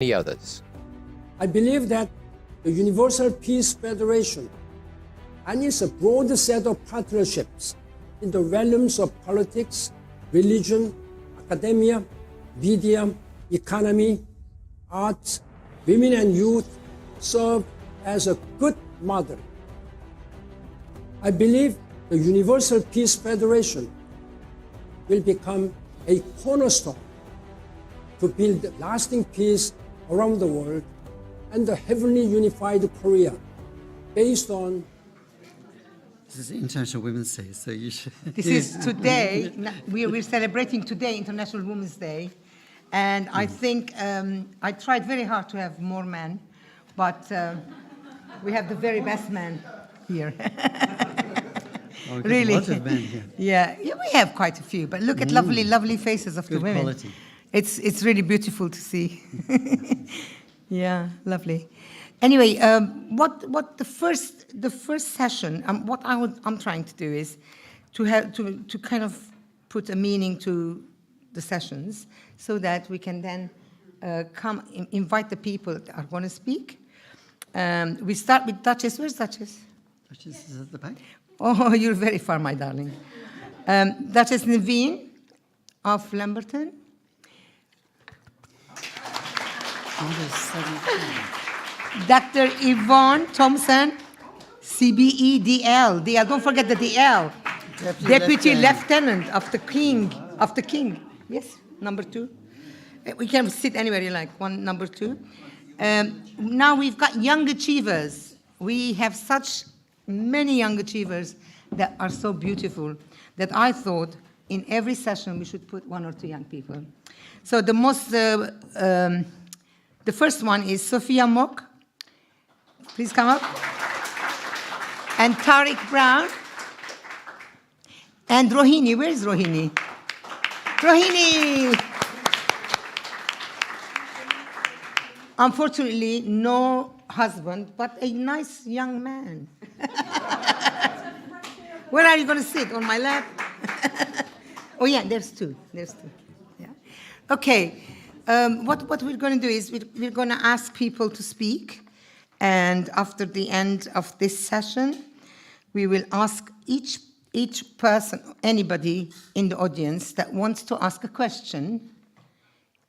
many others. I believe that the Universal Peace Federation and its a broad set of partnerships in the realms of politics, religion, academia, media, economy, arts, women and youth serve as a good model. I believe the Universal Peace Federation will become a cornerstone to build lasting peace around the world and the heavenly unified Korea based on. This is International Women's Day, so you should. This is today. We're celebrating today International Women's Day, and I think I tried very hard to have more men, but we have the very best men here. Oh, really, a lot of men here. Yeah, we have quite a few. But look at lovely faces of Good the women. quality. It's really beautiful to see. Yeah, lovely. Anyway, what the first session, what I'm trying to do is to kind of put a meaning to the sessions, so that we can then invite the people that are going to speak. We start with Duchess. Where's Duchess? Duchess is at the back. Oh, you're very far, my darling. Duchess Naveen of Lamberton. Dr. Yvonne Thompson, CBE-DL. DL, don't forget the DL. Deputy Lieutenant of the King. Yes, number 2. We can sit anywhere you like, number 2. Now we've got young achievers. We have such many young achievers that are so beautiful that I thought in every session we should put 1 or 2 young people. So the first one is Sophia Mok. Please come up. And Tariq Brown. And Rohini. Where is Rohini? Rohini! Unfortunately, no husband, but a nice young man. Where are you going to sit? On my lap? Oh, yeah, there's 2. There's 2. Yeah. Okay. What we're going to do is we're going to ask people to speak, and after the end of this session, we will ask each person, anybody in the audience that wants to ask a question.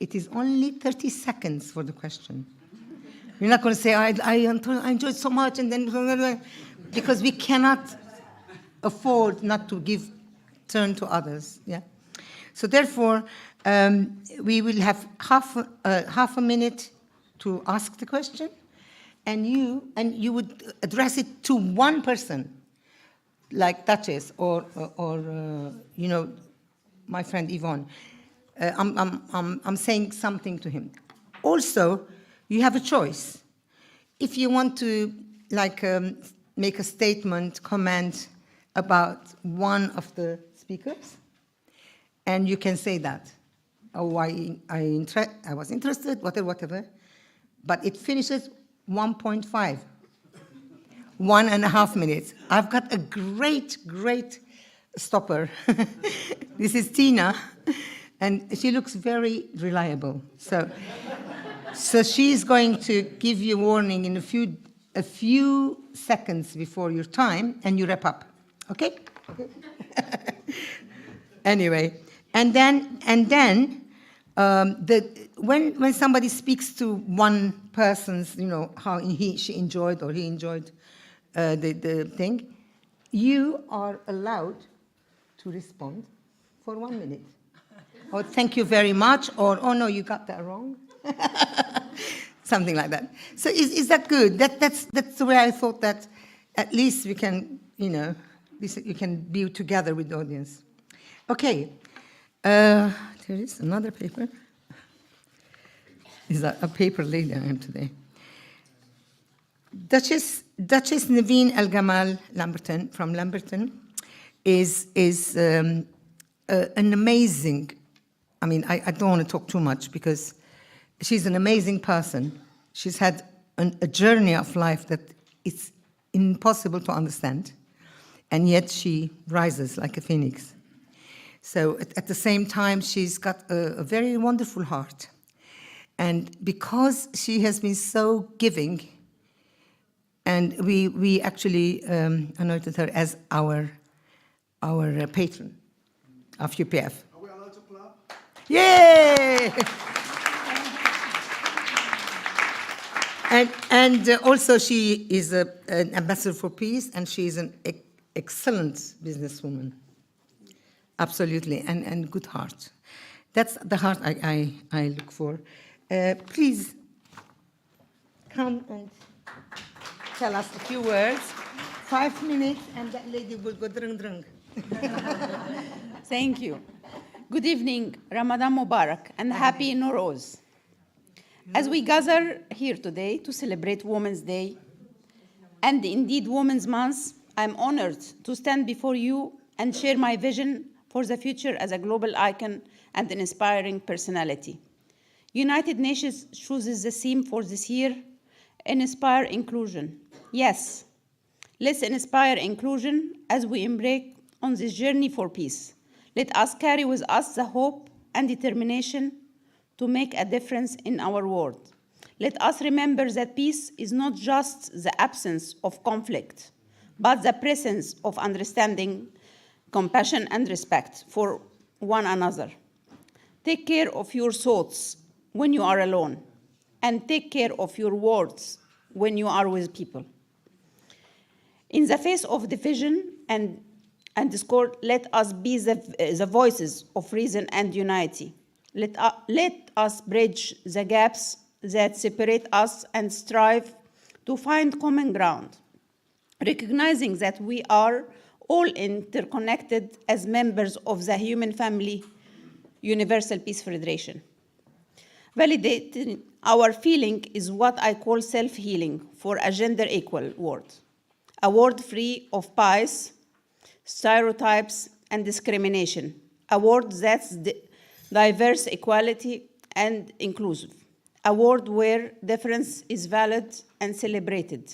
It is only 30 seconds for the question. You're not going to say, I enjoyed so much, and then, because we cannot afford not to give turn to others. Yeah. So therefore, we will have half a minute to ask the question, and you would address it to one person, like Duchess or my friend Yvonne. I'm saying something to him. Also, you have a choice. If you want to make a statement, comment about one of the speakers, and you can say that. Oh, I was interested, whatever. But it finishes 1.5, 1.5 minutes. I've got a great stopper. This is Tina, and she looks very reliable. So she's going to give you a warning in a few seconds before your time, and you wrap up. Okay? Anyway, and then when somebody speaks to one person's, how she enjoyed or he enjoyed the thing, you are allowed to respond for 1 minute. Or thank you very much, or oh no, you got that wrong. Something like that. So is that good? That's the way I thought that at least we can, you can be together with the audience. Okay. There is another paper. Is that a paper lady I am today? Duchess Naveen Al Gamal Lamberton from Lamberton is an amazing. I mean, I don't want to talk too much because she's an amazing person. She's had a journey of life that it's impossible to understand, and yet she rises like a phoenix. So at the same time, she's got a very wonderful heart. And because she has been so giving, and we actually anointed her as our patron of UPF. Are we allowed to clap? Yay! And also she is an ambassador for peace, and she is an excellent businesswoman. Absolutely, and good heart. That's the heart I look for. Please come and tell us a few words. 5 minutes, and that lady will go drung. Thank you. Good evening, Ramadan Mubarak, and happy Nowruz. As we gather here today to celebrate Women's Day, and indeed Women's Month, I'm honored to stand before you and share my vision for the future as a global icon and an inspiring personality. United Nations chooses the theme for this year, Inspire Inclusion. Yes, let's inspire inclusion as we embark on this journey for peace. Let us carry with us the hope and determination to make a difference in our world. Let us remember that peace is not just the absence of conflict, but the presence of understanding, compassion, and respect for one another. Take care of your thoughts when you are alone, and take care of your words when you are with people. In the face of division and discord, let us be the voices of reason and unity. Let us bridge the gaps that separate us and strive to find common ground, recognizing that we are all interconnected as members of the human family, Universal Peace Federation. Validating our feeling is what I call self-healing for a gender-equal world, a world free of bias, stereotypes, and discrimination, a world that's diverse, equality, and inclusive, a world where difference is valid and celebrated.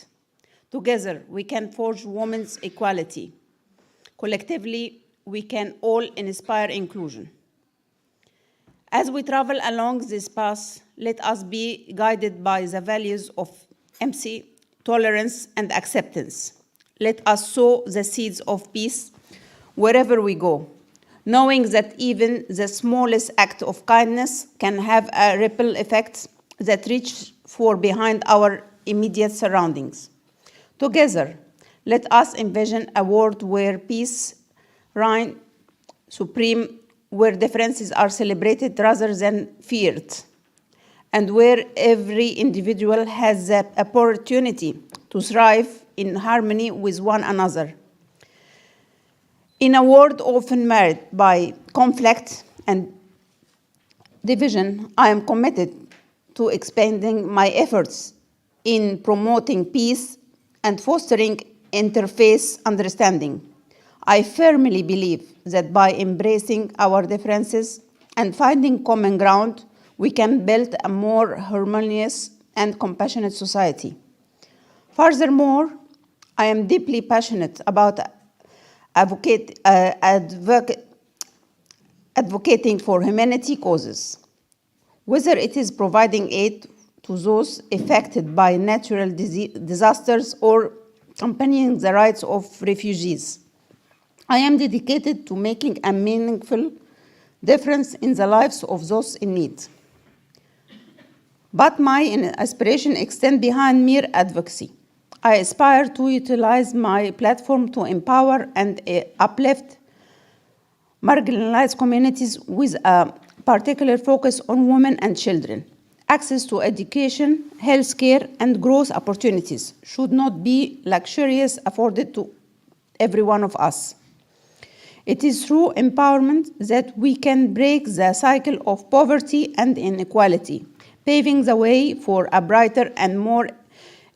Together, we can forge women's equality. Collectively, we can all inspire inclusion. As we travel along this path, let us be guided by the values of empathy, tolerance, and acceptance. Let us sow the seeds of peace wherever we go, knowing that even the smallest act of kindness can have a ripple effect that reaches far behind our immediate surroundings. Together, let us envision a world where peace reigns supreme, where differences are celebrated rather than feared, and where every individual has the opportunity to thrive in harmony with one another. In a world often marred by conflict and division, I am committed to expanding my efforts in promoting peace and fostering interfaith understanding. I firmly believe that by embracing our differences and finding common ground, we can build a more harmonious and compassionate society. Furthermore, I am deeply passionate about advocating for humanity causes, whether it is providing aid to those affected by natural disasters or championing the rights of refugees. I am dedicated to making a meaningful difference in the lives of those in need. But my aspiration extends behind mere advocacy. I aspire to utilize my platform to empower and uplift marginalized communities with a particular focus on women and children. Access to education, healthcare, and growth opportunities should not be luxurious afforded to every one of us. It is through empowerment that we can break the cycle of poverty and inequality, paving the way for a brighter and more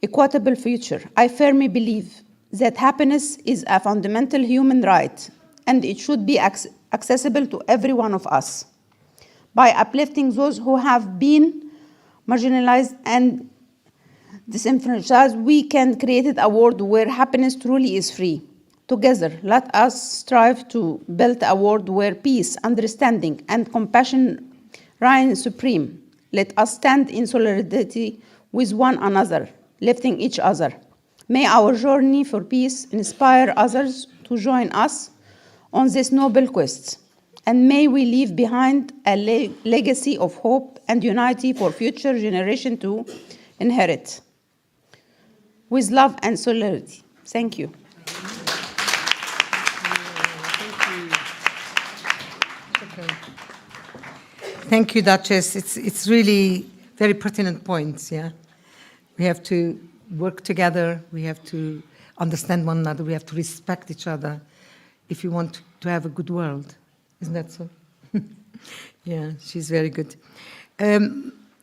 equitable future. I firmly believe that happiness is a fundamental human right, and it should be accessible to every one of us. By uplifting those who have been marginalized and disenfranchised, we can create a world where happiness truly is free. Together, let us strive to build a world where peace, understanding, and compassion reign supreme, Let us stand in solidarity with one another, lifting each other. May our journey for peace inspire others to join us on this noble quest. And may we leave behind a legacy of hope and unity for future generations to inherit. With love and solidarity. Thank you. Thank you, Duchess. It's really very pertinent points, yeah? We have to work together, we have to understand one another, we have to respect each other if you want to have a good world. Isn't that so? Yeah, she's very good.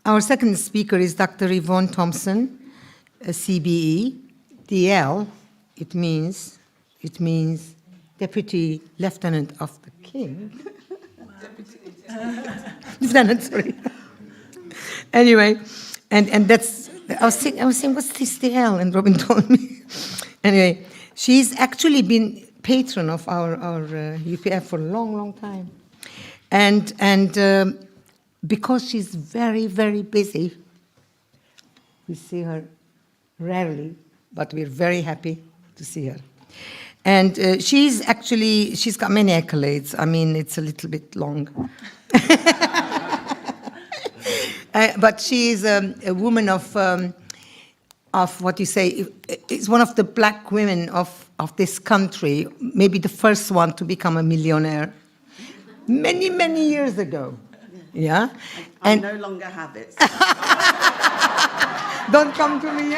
Our second speaker is Dr. Yvonne Thompson, a CBE. DL, it means Deputy Lieutenant of the King. Lieutenant, sorry. Anyway, and that's, I was saying, what's this DL? And Robin told me. Anyway, she's actually been patron of our UPF for a long, long time. And because she's very, very busy, we see her rarely, but we're very happy to see her. And she's got many accolades. I mean, it's a little bit long. But she is a woman of what you say, is one of the black women of this country, maybe the first one to become a millionaire many, many years ago. Yeah? I no longer have it. Don't come to me.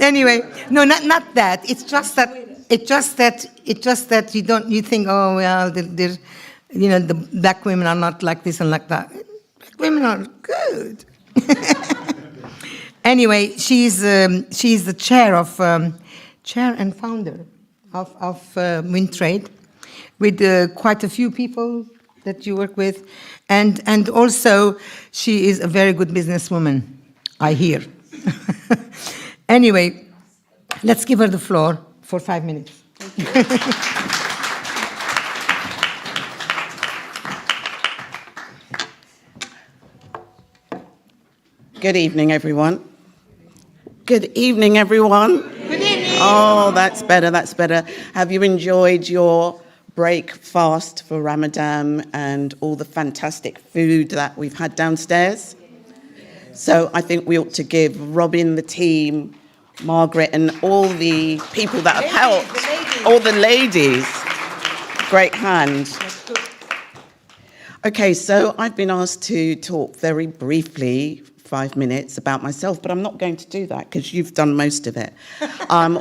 Anyway, no, not that. It's just that you think, oh well, the black women are not like this and like that. Black women are good. Anyway, she's the chair and founder of Wintrade, with quite a few people that you work with, and also she is a very good businesswoman, I hear. Anyway, let's give her the floor for 5 minutes. Good evening, everyone. Good evening, everyone. Good evening. Oh, that's better, that's better. Have you enjoyed your break fast for Ramadan and all the fantastic food that we've had downstairs? So I think we ought to give Robin, the team, Margaret, and all the people that have helped, all the ladies, great hand. Okay, so I've been asked to talk very briefly, 5 minutes, about myself, but I'm not going to do that because you've done most of it.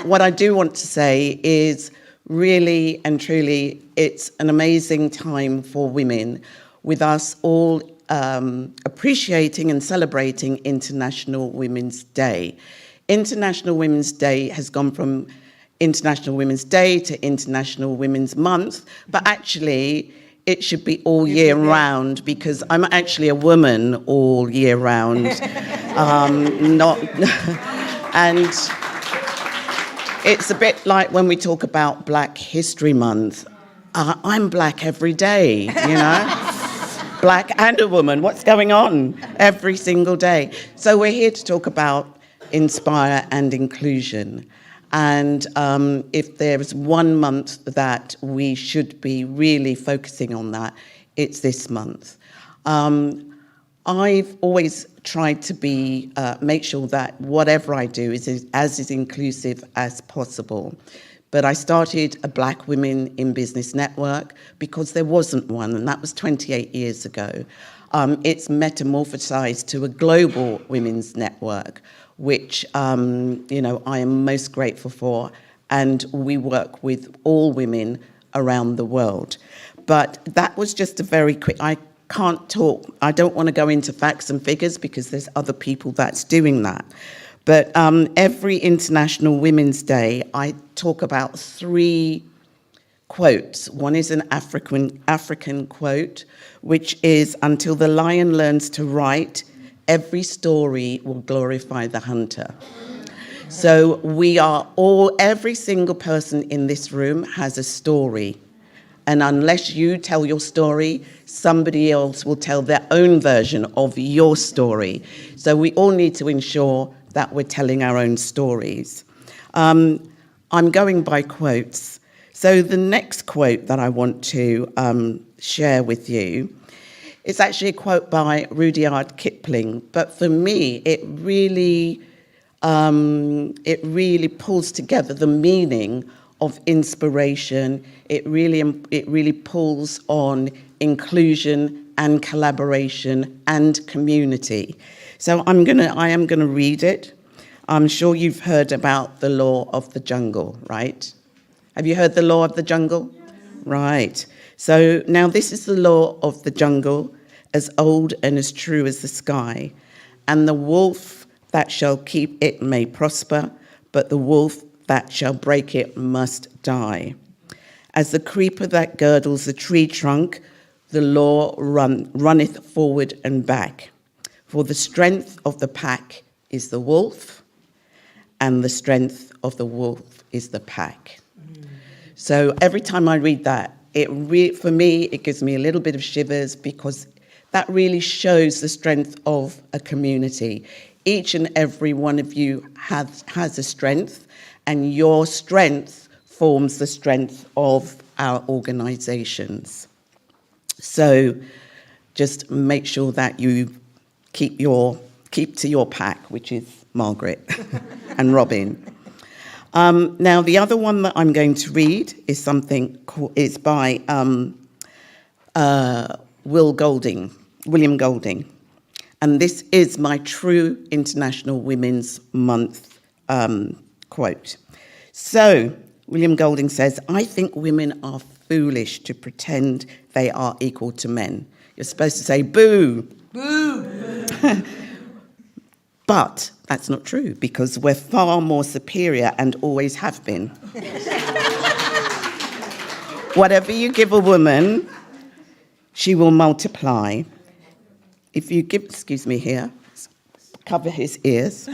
What I do want to say is really and truly, it's an amazing time for women, with us all appreciating and celebrating International Women's Day. International Women's Day has gone from International Women's Day to International Women's Month, but actually it should be all year round, because I'm actually a woman all year round. And it's a bit like when we talk about Black History Month. I'm black every day, you know? Black and a woman, what's going on every single day? So we're here to talk about inspire and inclusion. And if there's one month that we should be really focusing on that, it's this month. I've always tried to make sure that whatever I do is as inclusive as possible. But I started a Black Women in Business network because there wasn't one, and that was 28 years ago. It's metamorphosized to a global women's network, which I am most grateful for, and we work with all women around the world. But that was just a very quick, I don't want to go into facts and figures because there's other people that's doing that. But every International Women's Day, I talk about 3 quotes. One is an African quote, which is, "Until the lion learns to write, every story will glorify the hunter." So every single person in this room has a story. And unless you tell your story, somebody else will tell their own version of your story. So we all need to ensure that we're telling our own stories. I'm going by quotes. So the next quote that I want to share with you is actually a quote by Rudyard Kipling, but for me, it really pulls together the meaning of inspiration. It really pulls on inclusion and collaboration and community. So I am gonna read it. I'm sure you've heard about the law of the jungle, right? Have you heard the law of the jungle? Right. So now this is the law of the jungle, as old and as true as the sky. And the wolf that shall keep it may prosper, but the wolf that shall break it must die. As the creeper that girdles the tree trunk, the law runneth forward and back. For the strength of the pack is the wolf, and the strength of the wolf is the pack. So every time I read that, for me, it gives me a little bit of shivers, because that really shows the strength of a community. Each and every one of you has a strength, and your strength forms the strength of our organisations. So just make sure that you keep to your pack, which is Margaret and Robin. Now, the other one that I'm going to read is by William Golding. And this is my true International Women's Month quote. So, William Golding says, "I think women are foolish to pretend they are equal to men." You're supposed to say, boo. Boo. But that's not true, because we're far more superior and always have been. Whatever you give a woman, she will multiply. If you give, excuse me here, cover his ears.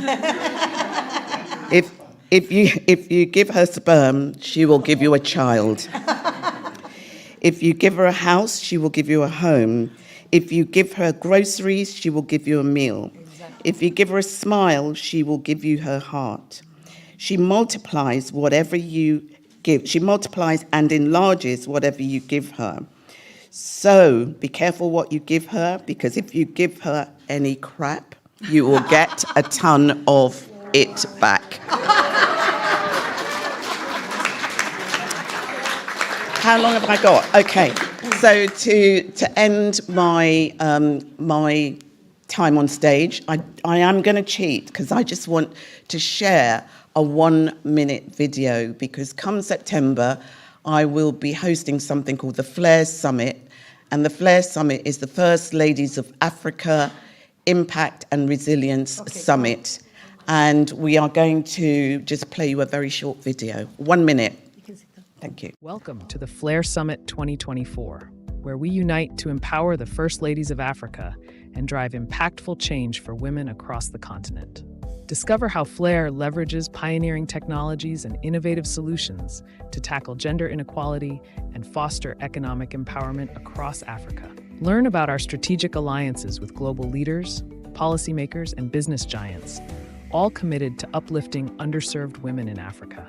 If you give her sperm, she will give you a child. If you give her a house, she will give you a home. If you give her groceries, she will give you a meal. If you give her a smile, she will give you her heart. She multiplies whatever you give. She multiplies and enlarges whatever you give her. So be careful what you give her, because if you give her any crap, you will get a ton of it back. How long have I got? Okay, so to end my my time on stage, I am going to cheat, because I just want to share a 1-minute video, because come September, I will be hosting something called the Flair Summit. And the Flair Summit is the First Ladies of Africa Impact and Resilience Summit. And we are going to just play you a very short video, 1 minute. Thank you. Welcome to the Flair Summit 2024, where we unite to empower the First Ladies of Africa and drive impactful change for women across the continent. Discover how Flair leverages pioneering technologies and innovative solutions to tackle gender inequality and foster economic empowerment across Africa. Learn about our strategic alliances with global leaders, policymakers, and business giants, all committed to uplifting underserved women in Africa.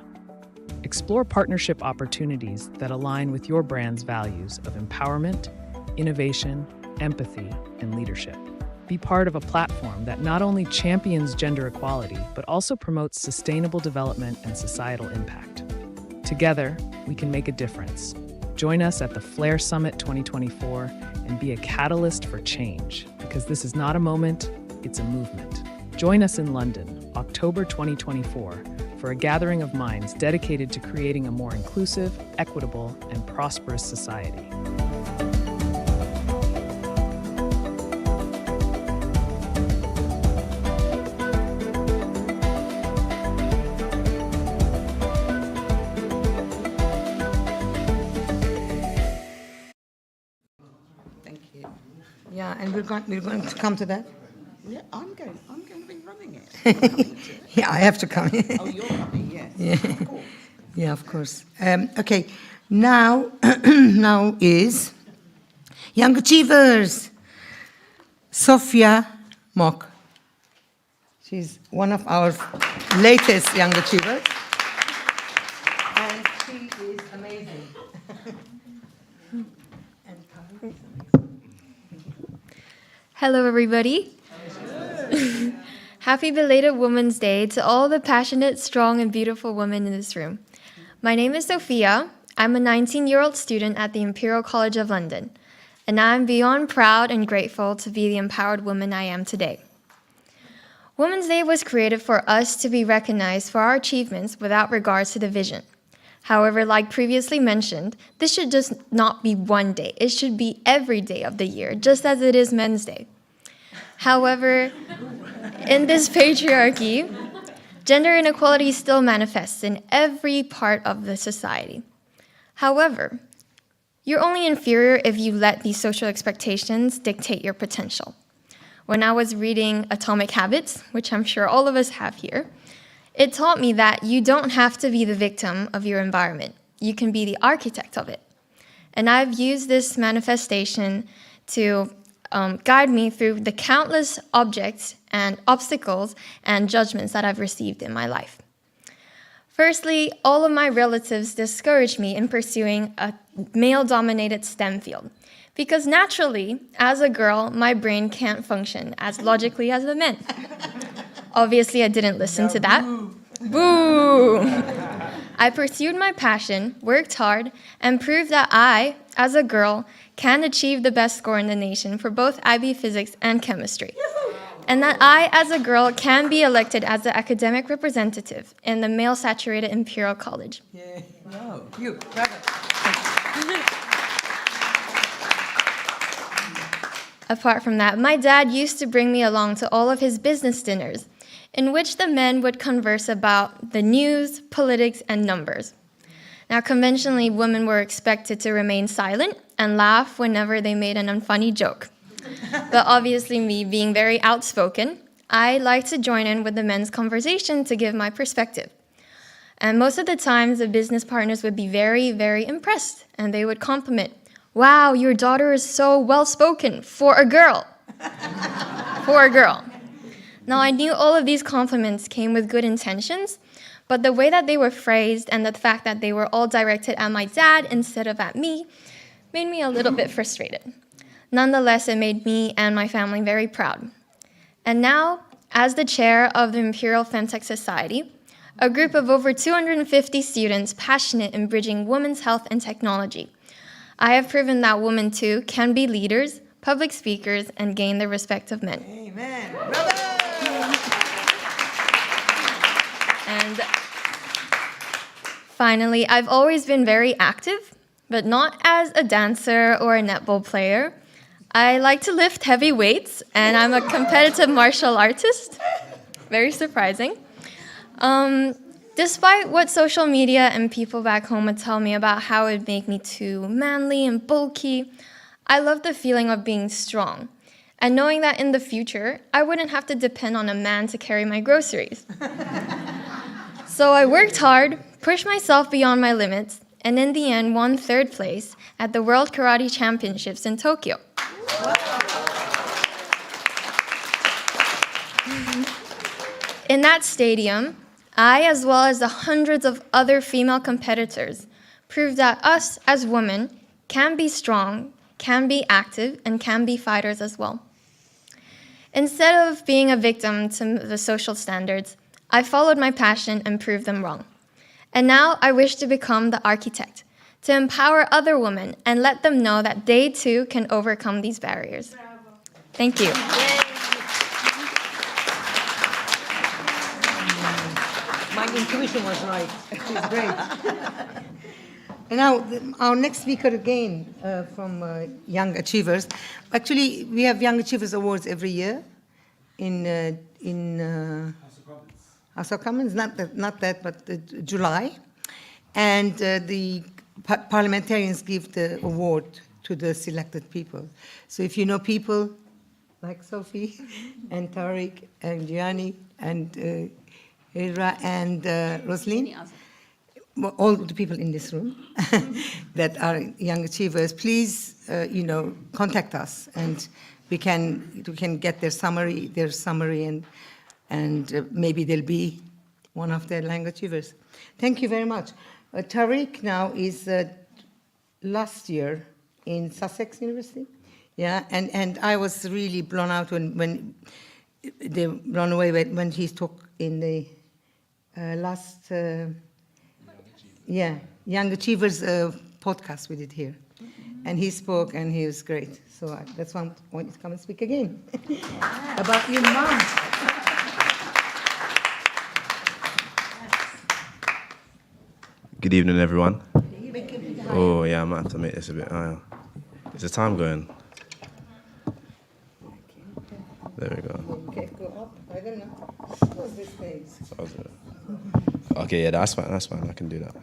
Explore partnership opportunities that align with your brand's values of empowerment, innovation, empathy, and leadership. Be part of a platform that not only champions gender equality, but also promotes sustainable development and societal impact. Together, we can make a difference. Join us at the Flair Summit 2024 and be a catalyst for change, because this is not a moment, it's a movement. Join us in London, October 2024, for a gathering of minds dedicated to creating a more inclusive, equitable, and prosperous society. Thank you. Yeah, and we're going to come to that. Yeah, I'm going to be running it. I'm coming to it. Yeah, I have to come. Oh, you're coming, yes. Yeah. Of course. Yeah, of course. Okay, Now, now is Young Achievers, Sophia Mock. She's one of our latest Young Achievers. And she is amazing. Hello, everybody. Happy belated Women's Day to all the passionate, strong, and beautiful women in this room. My name is Sophia. I'm a 19-year-old student at the Imperial College of London, and I'm beyond proud and grateful to be the empowered woman I am today. Women's Day was created for us to be recognized for our achievements without regards to division. However, like previously mentioned, this should just not be one day. It should be every day of the year, just as it is Men's Day. However, in this patriarchy, gender inequality still manifests in every part of the society. However, you're only inferior if you let these social expectations dictate your potential. When I was reading Atomic Habits, which I'm sure all of us have here, it taught me that you don't have to be the victim of your environment. You can be the architect of it. And I've used this manifestation to guide me through the countless objects and obstacles and judgments that I've received in my life. Firstly, all of my relatives discouraged me in pursuing a male-dominated STEM field because naturally, as a girl, my brain can't function as logically as the men. Obviously, I didn't listen to that. Boo! I pursued my passion, worked hard, and proved that I, as a girl, can achieve the best score in the nation for both IB Physics and Chemistry. And that I, as a girl, can be elected as the academic representative in the male-saturated Imperial College. Yeah. No, you. Apart from that, my dad used to bring me along to all of his business dinners, in which the men would converse about the news, politics, and numbers. Now, conventionally, women were expected to remain silent and laugh whenever they made an unfunny joke. But obviously, me being very outspoken, I like to join in with the men's conversation to give my perspective. And most of the times, the business partners would be very, very impressed, and they would compliment, "Wow, your daughter is so well-spoken for a girl." For a girl. Now, I knew all of these compliments came with good intentions, but the way that they were phrased and the fact that they were all directed at my dad instead of at me made me a little bit frustrated. Nonetheless, it made me and my family very proud. And now, as the chair of the Imperial Femtech Society, a group of over 250 students passionate in bridging women's health and technology, I have proven that women too can be leaders, public speakers, and gain the respect of men. Amen. Bravo! And finally, I've always been very active, but not as a dancer or a netball player. I like to lift heavy weights, and I'm a competitive martial artist. Very surprising. Despite what social media and people back home would tell me about how it would make me too manly and bulky, I love the feeling of being strong and knowing that in the future, I wouldn't have to depend on a man to carry my groceries. So I worked hard, pushed myself beyond my limits, and in the end won 3rd place at the World Karate Championships in Tokyo. In that stadium, I, as well as the hundreds of other female competitors, proved that us as women can be strong, can be active, and can be fighters as well. Instead of being a victim to the social standards, I followed my passion and proved them wrong. And now I wish to become the architect, to empower other women and let them know that they too can overcome these barriers. Bravo. Thank you. My intuition was right. She's great. And now, our next speaker again from Young Achievers. Actually, we have Young Achievers Awards every year in House of Commons, not that, but July. And the parliamentarians give the award to the selected people. So if you know people like Sophie and Tariq and Gianni and Ira and Roslyn, all the people in this room that are young achievers, please, contact us, and we can get their summary, and maybe they'll be one of the young achievers. Thank you very much. Tariq now is last year in Sussex University. Yeah, and I was really blown out when they blown away when he talked in the last Young Achievers podcast we did here, and he spoke and he was great. So that's why I wanted to come and speak again about your mom. Good evening, everyone. Oh yeah, I might have to make this a bit higher. Is the time going? There we go. Okay, go up. I don't know. What's this page? Okay, yeah, that's fine. I can do that.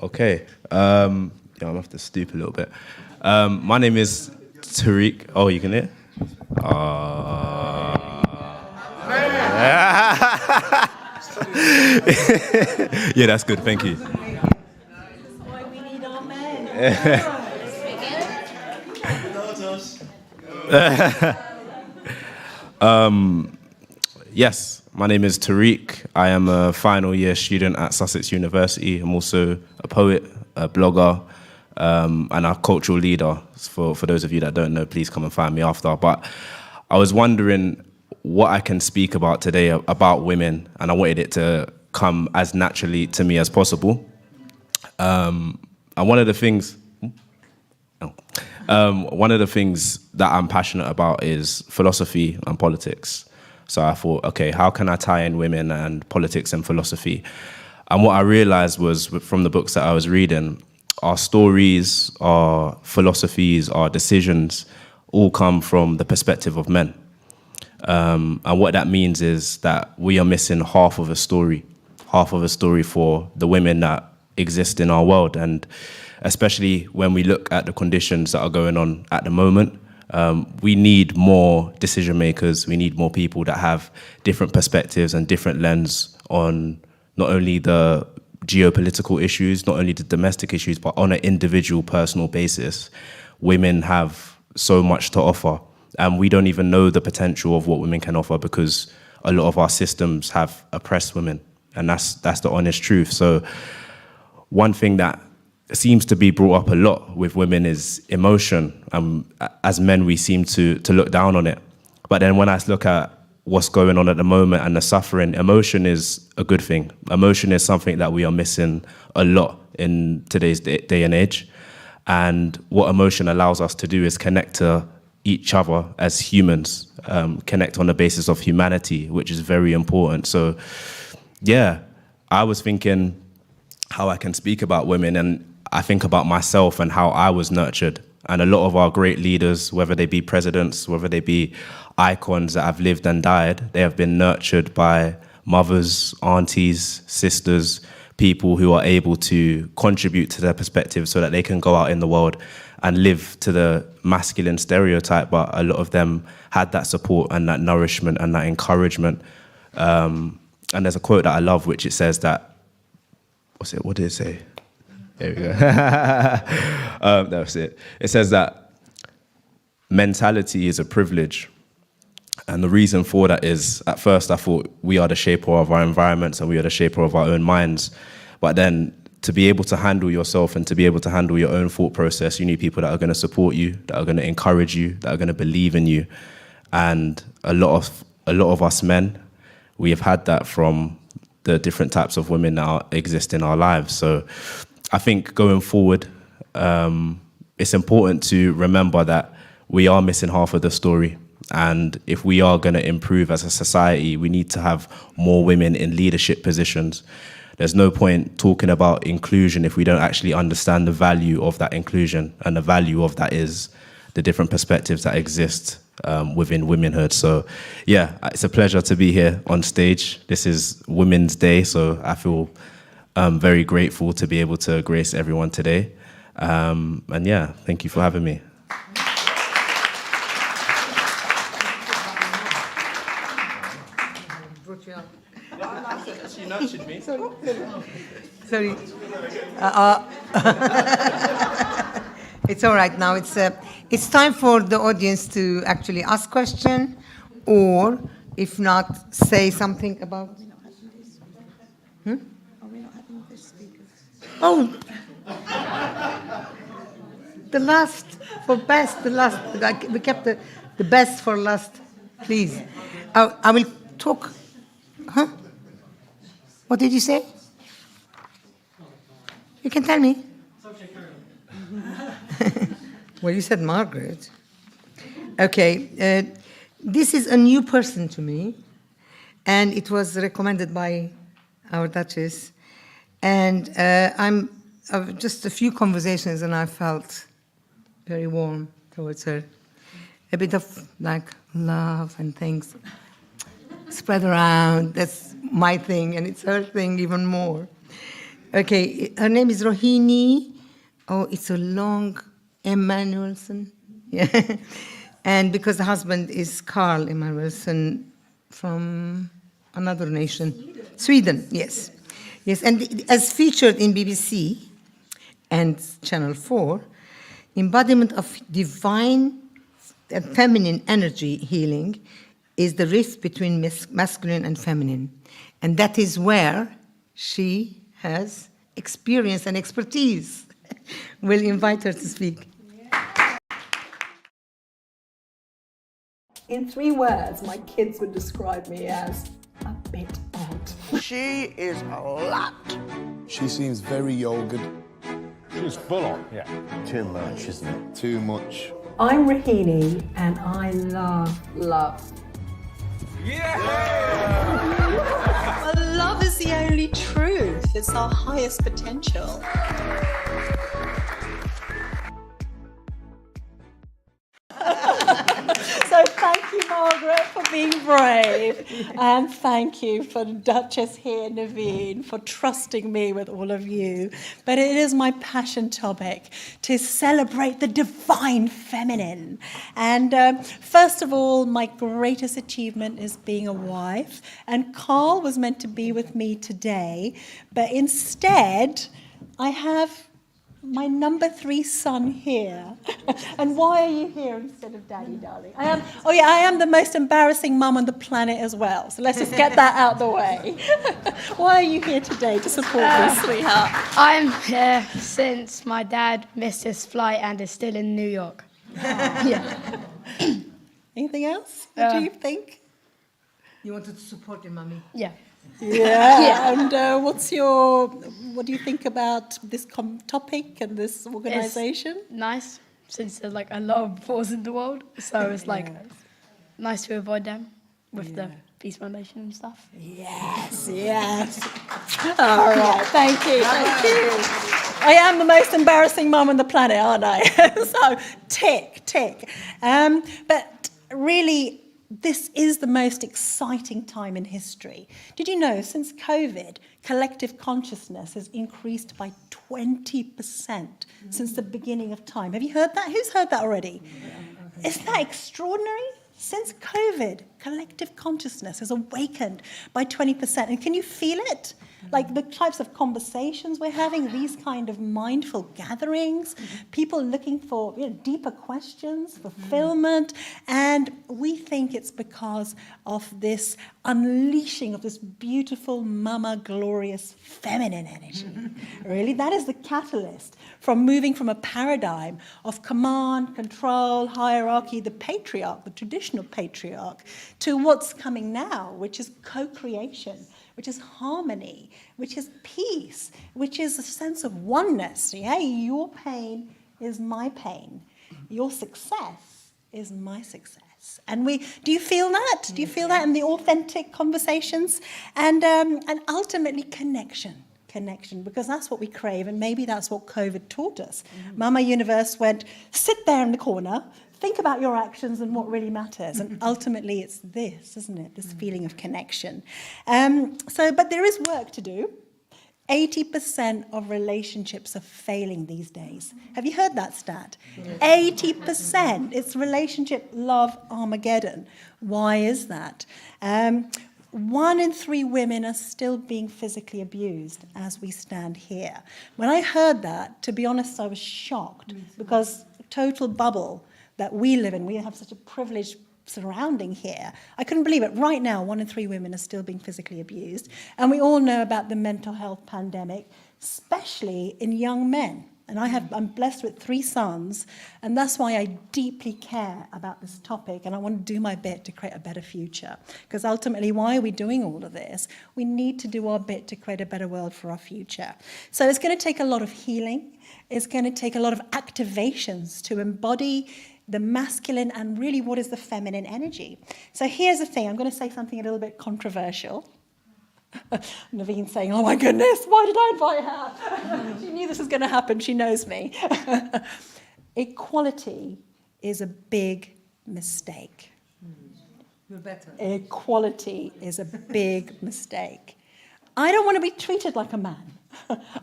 Okay. I'm gonna have to stoop a little bit. My name is Tariq. Oh, you can hear? Yeah, that's good. Thank you. Yes, my name is Tariq. I am a final year student at Sussex University. I'm also a poet, a blogger, and a cultural leader. For those of you that don't know, please come and find me after. But I was wondering what I can speak about today about women, and I wanted it to come as naturally to me as possible. And one of the things that I'm passionate about is philosophy and politics. So I thought, okay, how can I tie in women and politics and philosophy? And what I realized was from the books that I was reading, our stories, our philosophies, our decisions all come from the perspective of men. And what that means is that we are missing half of a story for the women that exist in our world. And especially when we look at the conditions that are going on at the moment, we need more decision makers. We need more people that have different perspectives and different lens on not only the geopolitical issues, not only the domestic issues, but on an individual, personal basis. Women have so much to offer, and we don't even know the potential of what women can offer because a lot of our systems have oppressed women, and that's the honest truth. So one thing that seems to be brought up a lot with women is emotion. As men, we seem to look down on it. But then when I look at what's going on at the moment and the suffering, emotion is a good thing. Emotion is something that we are missing a lot in today's day and age. And what emotion allows us to do is connect to each other as humans, connect on the basis of humanity, which is very important. So yeah, I was thinking how I can speak about women, and I think about myself and how I was nurtured. And a lot of our great leaders, whether they be presidents, whether they be icons that have lived and died, they have been nurtured by mothers, aunties, sisters, people who are able to contribute to their perspective so that they can go out in the world and live to the masculine stereotype. But a lot of them had that support and that nourishment and that encouragement. And there's a quote that I love, which it says that, what did it say? There we go. That's it. It says that mentality is a privilege. And the reason for that is, at first I thought we are the shaper of our environments and we are the shaper of our own minds. But then to be able to handle yourself and to be able to handle your own thought process, you need people that are going to support you, that are going to encourage you, that are going to believe in you. And a lot of us men, we have had that from the different types of women that exist in our lives. So I think going forward, it's important to remember that we are missing half of the story. And if we are going to improve as a society, we need to have more women in leadership positions. There's no point talking about inclusion if we don't actually understand the value of that inclusion. And the value of that is the different perspectives that exist within womanhood. So yeah, it's a pleasure to be here on stage. This is Women's Day, so I feel very grateful to be able to grace everyone today. And yeah, thank you for having me. She nurtured me. Sorry. It's all right now. It's time for the audience to actually ask question, or if not, say something about. Oh, the last for best. The last. We kept the best for last. Please, I will talk. Huh? What did you say? You can tell me. Well, you said Margaret. Okay, this is a new person to me, and it was recommended by our Duchess. And I'm just a few conversations, and I felt very warm towards her. A bit of like love and things spread around. That's my thing, and it's her thing even more. Okay, her name is Rohini. Oh, it's a long Emanuelson. Yeah. And because the husband is Carl Emanuelson from another nation. Sweden, yes. Yes, and as featured in BBC and Channel 4, embodiment of divine and feminine energy healing is the rift between masculine and feminine. And that is where she has experience and expertise. We'll invite her to speak. In 3 words, my kids would describe me as a bit odd. She is a lot. She seems very yogurt. She's full on, yeah. Too much, isn't it? Too much. I'm Rohini, and I love. Yeah! Well, love is the only truth. It's our highest potential. So thank you, Margaret, for being brave. And thank you for Duchess here, Naveen, for trusting me with all of you. But it is my passion topic to celebrate the divine feminine. And first of all, my greatest achievement is being a wife. And Carl was meant to be with me today. But instead, I have my number 3 son here. And why are you here instead of Daddy, darling? I am the most embarrassing mum on the planet as well. So let's just get that out the way. Why are you here today to support me, sweetheart? I'm here since my dad missed his flight and is still in New York. Yeah. Anything else? What do you think? You wanted to support your mummy? Yeah. Yeah. And what do you think about this topic and this organisation? It's nice, since there's like a lot of wars in the world, so it's like nice to avoid them with the Peace Foundation and stuff. Yes. All right, thank you. I am the most embarrassing mum on the planet, aren't I? So tick. But really, this is the most exciting time in history. Did you know, since COVID, collective consciousness has increased by 20% since the beginning of time? Have you heard that? Who's heard that already? Isn't that extraordinary? Since COVID, collective consciousness has awakened by 20%. And can you feel it? Like the types of conversations we're having, these kind of mindful gatherings, people looking for deeper questions, fulfillment, and we think it's because of this unleashing of this beautiful, mama, glorious feminine energy. Really, that is the catalyst from moving from a paradigm of command, control, hierarchy, the patriarch, the traditional patriarch, to what's coming now, which is co-creation, which is harmony, which is peace, which is a sense of oneness. Yeah? Your pain is my pain. Your success is my success. And do you feel that? Do you feel that in the authentic conversations? And ultimately connection, because that's what we crave, and maybe that's what COVID taught us. Mama Universe went, sit there in the corner, think about your actions and what really matters. And ultimately it's this, isn't it? This feeling of connection. But there is work to do. 80% of relationships are failing these days. Have you heard that stat? 80%. It's relationship love Armageddon. Why is that? 1 in 3 women are still being physically abused as we stand here. When I heard that, to be honest, I was shocked, because total bubble that we live in, we have such a privileged surrounding here. I couldn't believe it. Right now, 1 in 3 women are still being physically abused. And we all know about the mental health pandemic, especially in young men. And I'm blessed with 3 sons, and that's why I deeply care about this topic, and I want to do my bit to create a better future. Because ultimately, why are we doing all of this? We need to do our bit to create a better world for our future. So it's going to take a lot of healing. It's going to take a lot of activations to embody the masculine and really what is the feminine energy. So here's the thing. I'm going to say something a little bit controversial. Naveen's saying, oh my goodness, why did I invite her? She knew this was going to happen. She knows me. Equality is a big mistake. You're better. Equality is a big mistake. I don't want to be treated like a man.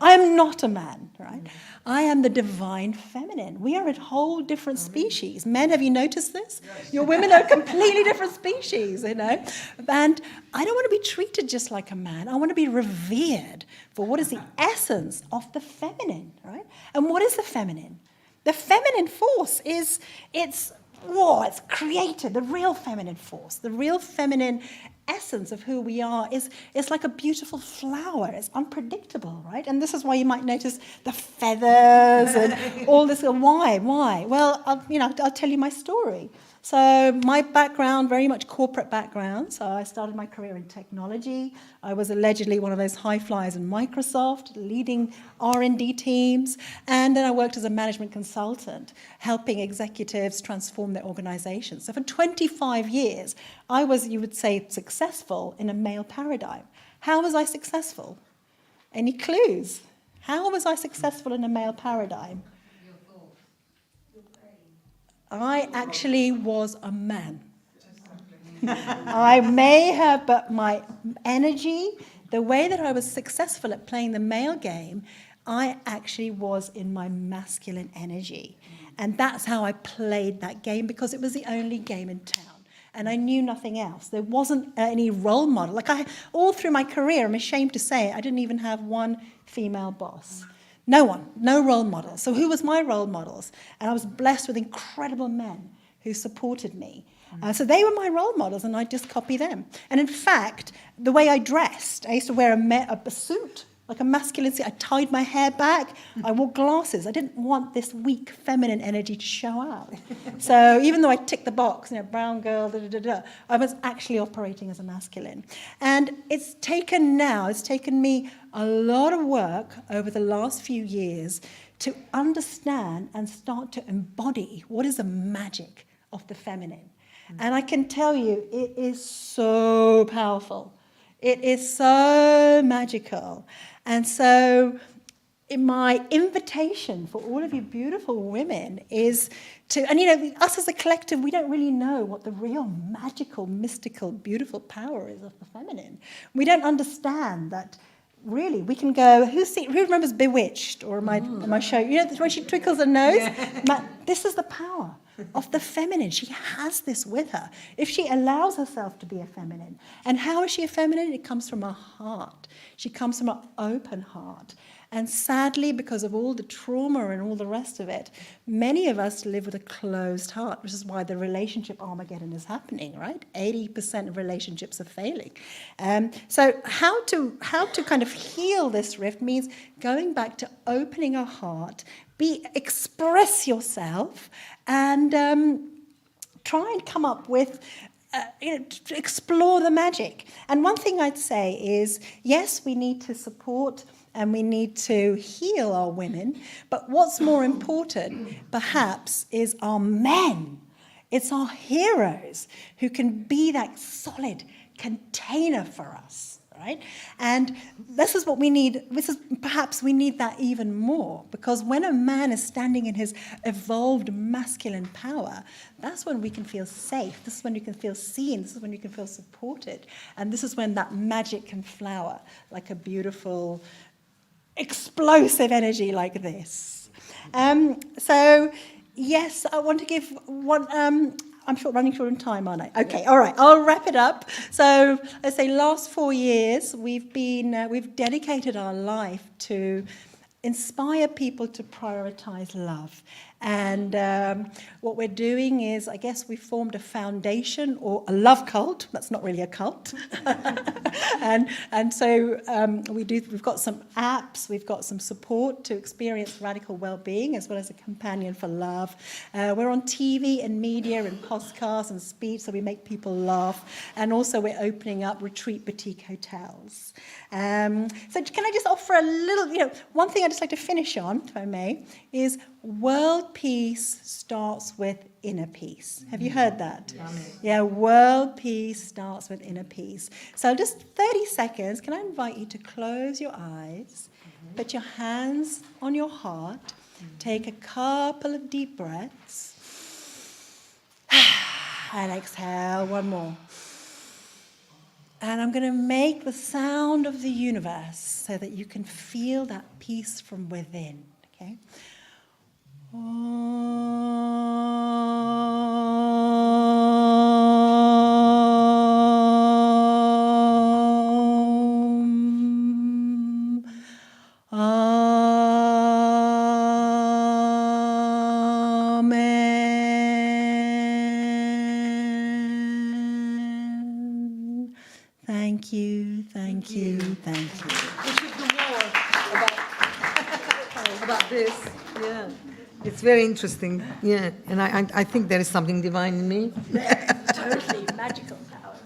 I am not a man, right? I am the divine feminine. We are a whole different species. Men, have you noticed this? Your women are a completely different species, you know? And I don't want to be treated just like a man. I want to be revered for what is the essence of the feminine, right? And what is the feminine? The feminine force is, it's created, the real feminine force, the real feminine essence of who we are is like a beautiful flower. It's unpredictable, right? And this is why you might notice the feathers and all this. Why? Well, I'll tell you my story. So my background, very much corporate background. So I started my career in technology. I was allegedly one of those high flyers in Microsoft, leading R&D teams. And then I worked as a management consultant, helping executives transform their organizations. So for 25 years, I was, you would say, successful in a male paradigm. How was I successful? Any clues? How was I successful in a male paradigm? I actually was a man. I may have, but my energy, the way that I was successful at playing the male game, I actually was in my masculine energy. And that's how I played that game, because it was the only game in town. And I knew nothing else. There wasn't any role model. All through my career, I'm ashamed to say it, I didn't even have one female boss. No one, no role model. So who was my role models? And I was blessed with incredible men who supported me. So they were my role models, and I just copy them. And in fact, the way I dressed, I used to wear a suit, like a masculine suit. I tied my hair back. I wore glasses. I didn't want this weak feminine energy to show out. So even though I ticked the box, brown girl, I was actually operating as a masculine. And it's taken me a lot of work over the last few years to understand and start to embody what is the magic of the feminine. And I can tell you, it is so powerful. It is so magical. And so my invitation for all of you beautiful women is to, and us as a collective, we don't really know what the real magical, mystical, beautiful power is of the feminine. We don't understand that. Really, we can go, who remembers Bewitched or my show? When she twinkles her nose? Yeah. This is the power of the feminine. She has this with her, if she allows herself to be a feminine. And how is she a feminine? It comes from her heart. She comes from an open heart. And sadly, because of all the trauma and all the rest of it, many of us live with a closed heart, which is why the relationship Armageddon is happening, right? 80% of relationships are failing. So how to kind of heal this rift means going back to opening our heart, express yourself, and try and come up with to explore the magic. And one thing I'd say is, yes, we need to support and we need to heal our women, but what's more important, perhaps, is our men. It's our heroes who can be that solid container for us, right? And this is what we need. Perhaps we need that even more, because when a man is standing in his evolved masculine power, that's when we can feel safe. This is when you can feel seen. This is when you can feel supported. And this is when that magic can flower like a beautiful, explosive energy like this. So, yes, I want to give one I'm short, running short on time, aren't I? Okay, all right, I'll wrap it up. So let's say last 4 years, we've dedicated our life to inspire people to prioritize love. And what we're doing is, I guess we formed a foundation or a love cult. That's not really a cult. and so we've got some apps, we've got some support to experience radical well-being, as well as a companion for love. We're on TV and media and podcasts and speech, so we make people laugh. And also we're opening up retreat boutique hotels. So can I just offer a little, one thing I'd just like to finish on, if I may, is world peace starts with inner peace. Have you heard that? Yeah, world peace starts with inner peace. So just 30 seconds, can I invite you to close your eyes, put your hands on your heart, take a couple of deep breaths, and exhale one more. And I'm going to make the sound of the universe so that you can feel that peace from within, okay? Amen. Thank you, thank you, thank you. We should do more about this. Yeah, it's very interesting. Yeah, and I think there is something divine in me. Totally magical powers.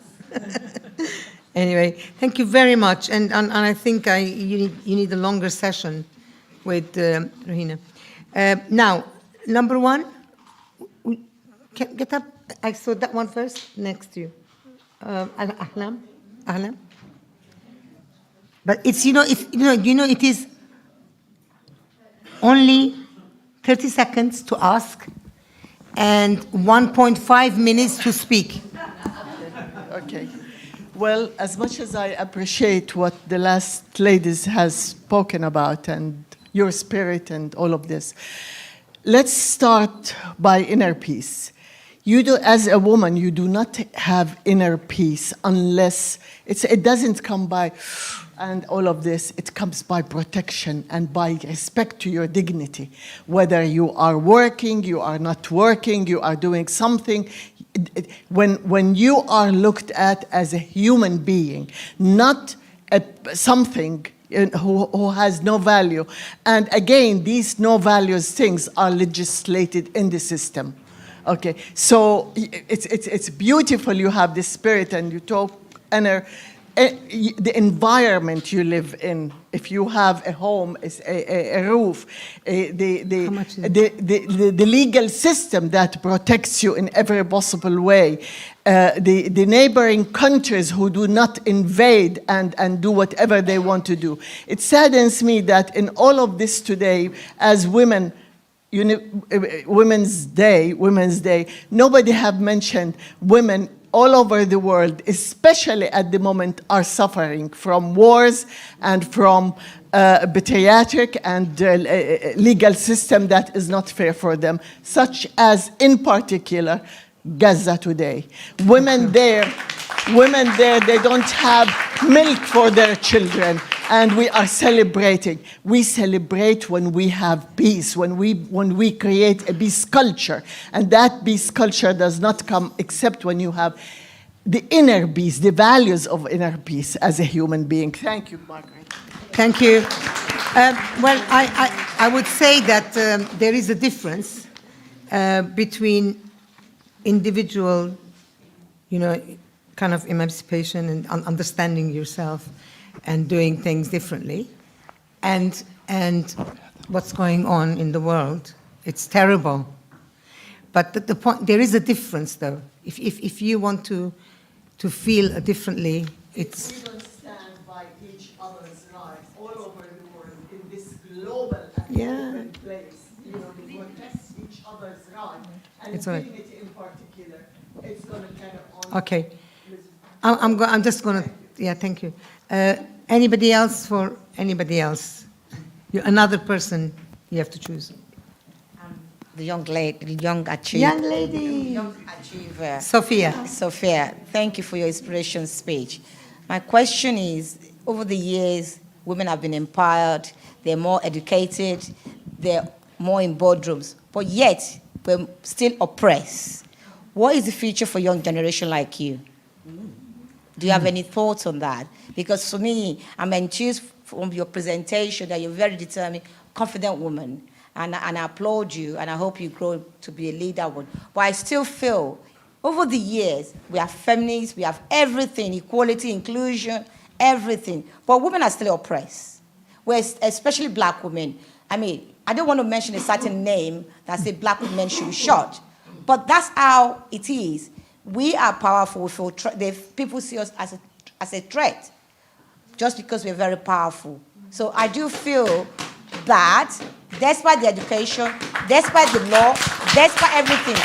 Anyway, thank you very much, and I think you need a longer session with Rahina. Now, number one, get up. I saw that one first, next to you. Ahlam. But it's it is only 30 seconds to ask and 1.5 minutes to speak. Okay. Well, as much as I appreciate what the last ladies has spoken about and your spirit and all of this, let's start by inner peace. You do, as a woman, you do not have inner peace unless it doesn't come by and all of this. It comes by protection and by respect to your dignity. Whether you are working, you are not working, you are doing something. When you are looked at as a human being, not something who has no value. And again, these no values things are legislated in the system. Okay, so it's beautiful you have this spirit and you talk, and the environment you live in, if you have a home, a roof, the legal system that protects you in every possible way, the neighboring countries who do not invade and do whatever they want to do. It saddens me that in all of this today, as women, Women's Day, nobody have mentioned women all over the world, especially at the moment, are suffering from wars and from pediatric and legal system that is not fair for them, such as, in particular, Gaza today. Women there, they don't have milk for their children, and we are celebrating. We celebrate when we have peace, when we create a peace culture, and that peace culture does not come except when you have the inner peace, the values of inner peace as a human being. Thank you, Margaret. Thank you. Well, I would say that there is a difference between individual, kind of emancipation and understanding yourself and doing things differently, and what's going on in the world. It's terrible. But the point, there is a difference, though. If you want to feel differently, it's. We don't stand by each other's rights all over the world in this global and place. We protest each other's rights and dignity in particular. It's going to carry on. Okay. I'm just going to. Yeah, thank you. Anybody else for anybody else? Another person you have to choose. the young lady, the young achiever. Young lady. Young achiever. Sophia. Sophia, thank you for your inspiration speech. My question is, over the years, women have been empowered, they're more educated, they're more in boardrooms, but yet we're still oppressed. What is the future for young generation like you? Do you have any thoughts on that? Because for me, I'm enthused from your presentation that you're a very determined, confident woman, and I applaud you, and I hope you grow to be a leader. But I still feel, over the years, we have feminists, we have everything, equality, inclusion, everything, but women are still oppressed. We're, especially black women. I mean, I don't want to mention a certain name that say black women should be shot, but that's how it is. We are powerful. People see us as a threat just because we're very powerful. So I do feel that despite the education, despite the law, despite everything,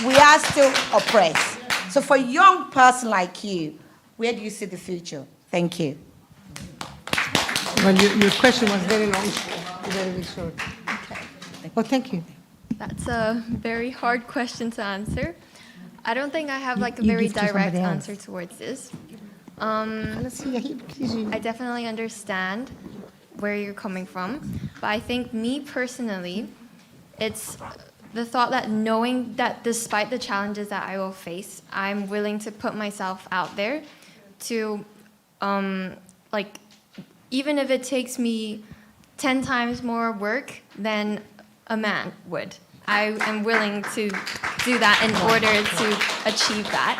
we are still oppressed. So for a young person like you, where do you see the future? Thank you. Well, your question was very long, very short. Okay. Well, thank you. That's a very hard question to answer. I don't think I have like a very direct answer towards this. I definitely understand where you're coming from, but I think me personally, it's the thought that knowing that despite the challenges that I will face, I'm willing to put myself out there to, like, even if it takes me 10 times more work than a man would. I am willing to do that in order to achieve that.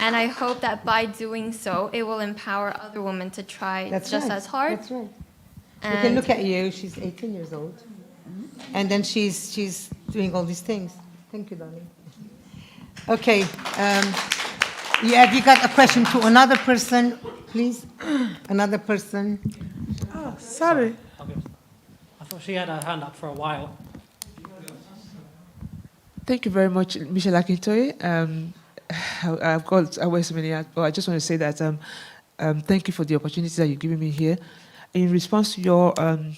And I hope that by doing so, it will empower other women to try as hard. That's right. You can look at you, she's 18 years old. And then she's doing all these things. Thank you, darling. Okay. Have you got a question to another person, please? Another person. Oh, sorry. I thought she had her hand up for a while. Thank you very much, Michelle Akintoye. I've got away so many, but I just want to say that thank you for the opportunity that you're giving me here. In response to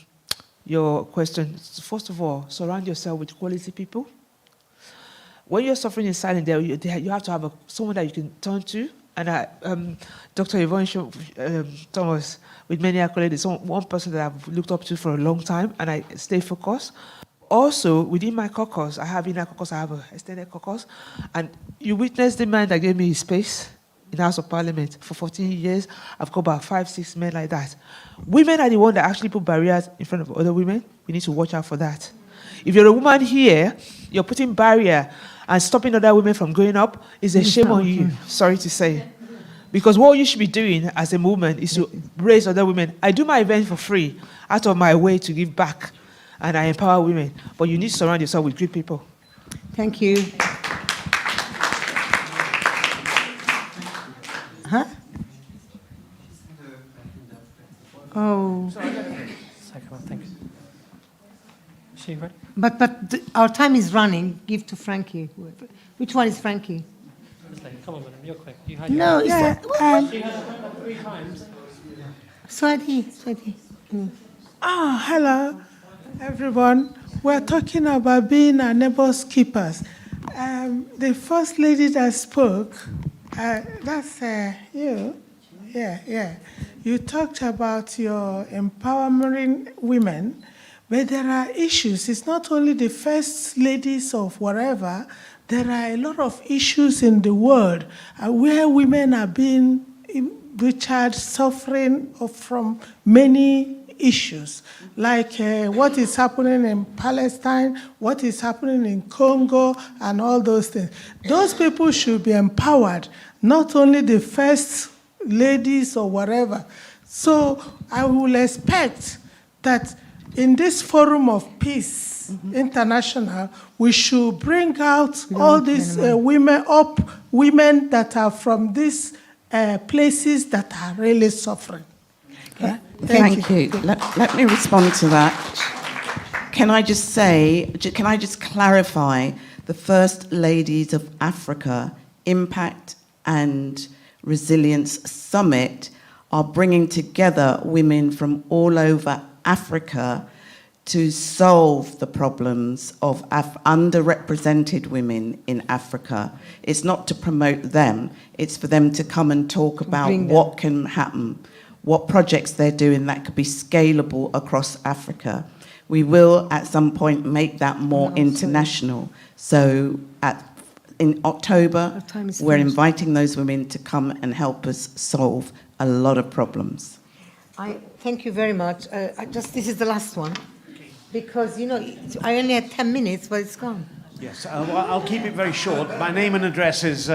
your question, first of all, surround yourself with quality people. When you're suffering in silence, you have to have someone that you can turn to. And Dr. Yvonne Thomas, with many accolades, is one person that I've looked up to for a long time, and I stay focused. Also, within my caucus, I have inner caucus, I have an extended caucus, and you witnessed the man that gave me his space in the House of Parliament. For 14 years, I've got about 5, 6 men like that. Women are the ones that actually put barriers in front of other women. We need to watch out for that. If you're a woman here, you're putting barrier and stopping other women from going up, is a shame on you, sorry to say. Because what you should be doing as a movement is to raise other women. I do my event for free, out of my way to give back, and I empower women. But you need to surround yourself with good people. Thank you. Huh? Oh. Second one, thank you. Is she ready? But our time is running. Give to Frankie. Which one is Frankie? Come on, madam, you're quick. You had No, your it's not. She has her hand up 3 times. Swati. Hello, everyone. We're talking about being our neighbor's keepers. The first lady that spoke, that's you. Yeah. You talked about your empowering women, but there are issues. It's not only the first ladies of whatever. There are a lot of issues in the world where women are being suffering from many issues, like what is happening in Palestine, what is happening in Congo, and all those things. Those people should be empowered, not only the first ladies or whatever. So I will expect that in this forum of peace, international, we should bring out all these women that are from these places that are really suffering. Okay? Thank you. Let me respond to that. Can I just clarify, the First Ladies of Africa Impact and Resilience Summit are bringing together women from all over Africa to solve the problems of underrepresented women in Africa. It's not to promote them, it's for them to come and talk about what can happen, what projects they're doing that could be scalable across Africa. We will at some point make that more international. So in October, we're inviting those women to come and help us solve a lot of problems. Thank you very much. This is the last one, because I only had 10 minutes, but it's gone. Yes, well, I'll keep it very short. My name and address is.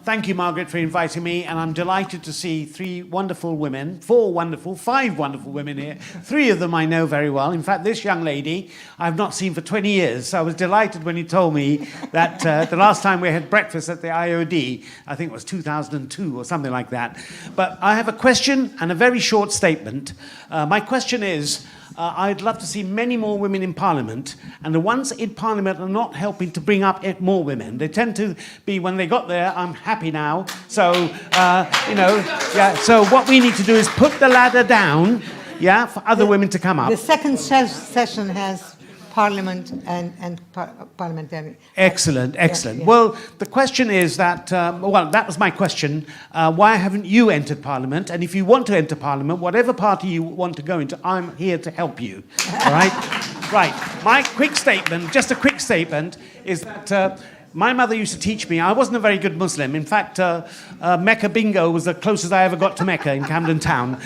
Thank you, Margaret, for inviting me, and I'm delighted to see five wonderful women here. 3 of them I know very well. In fact, this young lady I've not seen for 20 years, so I was delighted when you told me that the last time we had breakfast at the IOD, I think it was 2002 or something like that. But I have a question and a very short statement. My question is, I'd love to see many more women in Parliament, and the ones in Parliament are not helping to bring up more women. They tend to be, when they got there, I'm happy now. So, so what we need to do is put the ladder down, for other women to come up. The second session has Parliament and parliamentary. Excellent. Well, the question is that, that was my question. Why haven't you entered Parliament? And if you want to enter Parliament, whatever party you want to go into, I'm here to help you. All right? Right. My quick statement, just a quick statement, is that my mother used to teach me, I wasn't a very good Muslim. In fact, Mecca bingo was the closest I ever got to Mecca in Camden Town.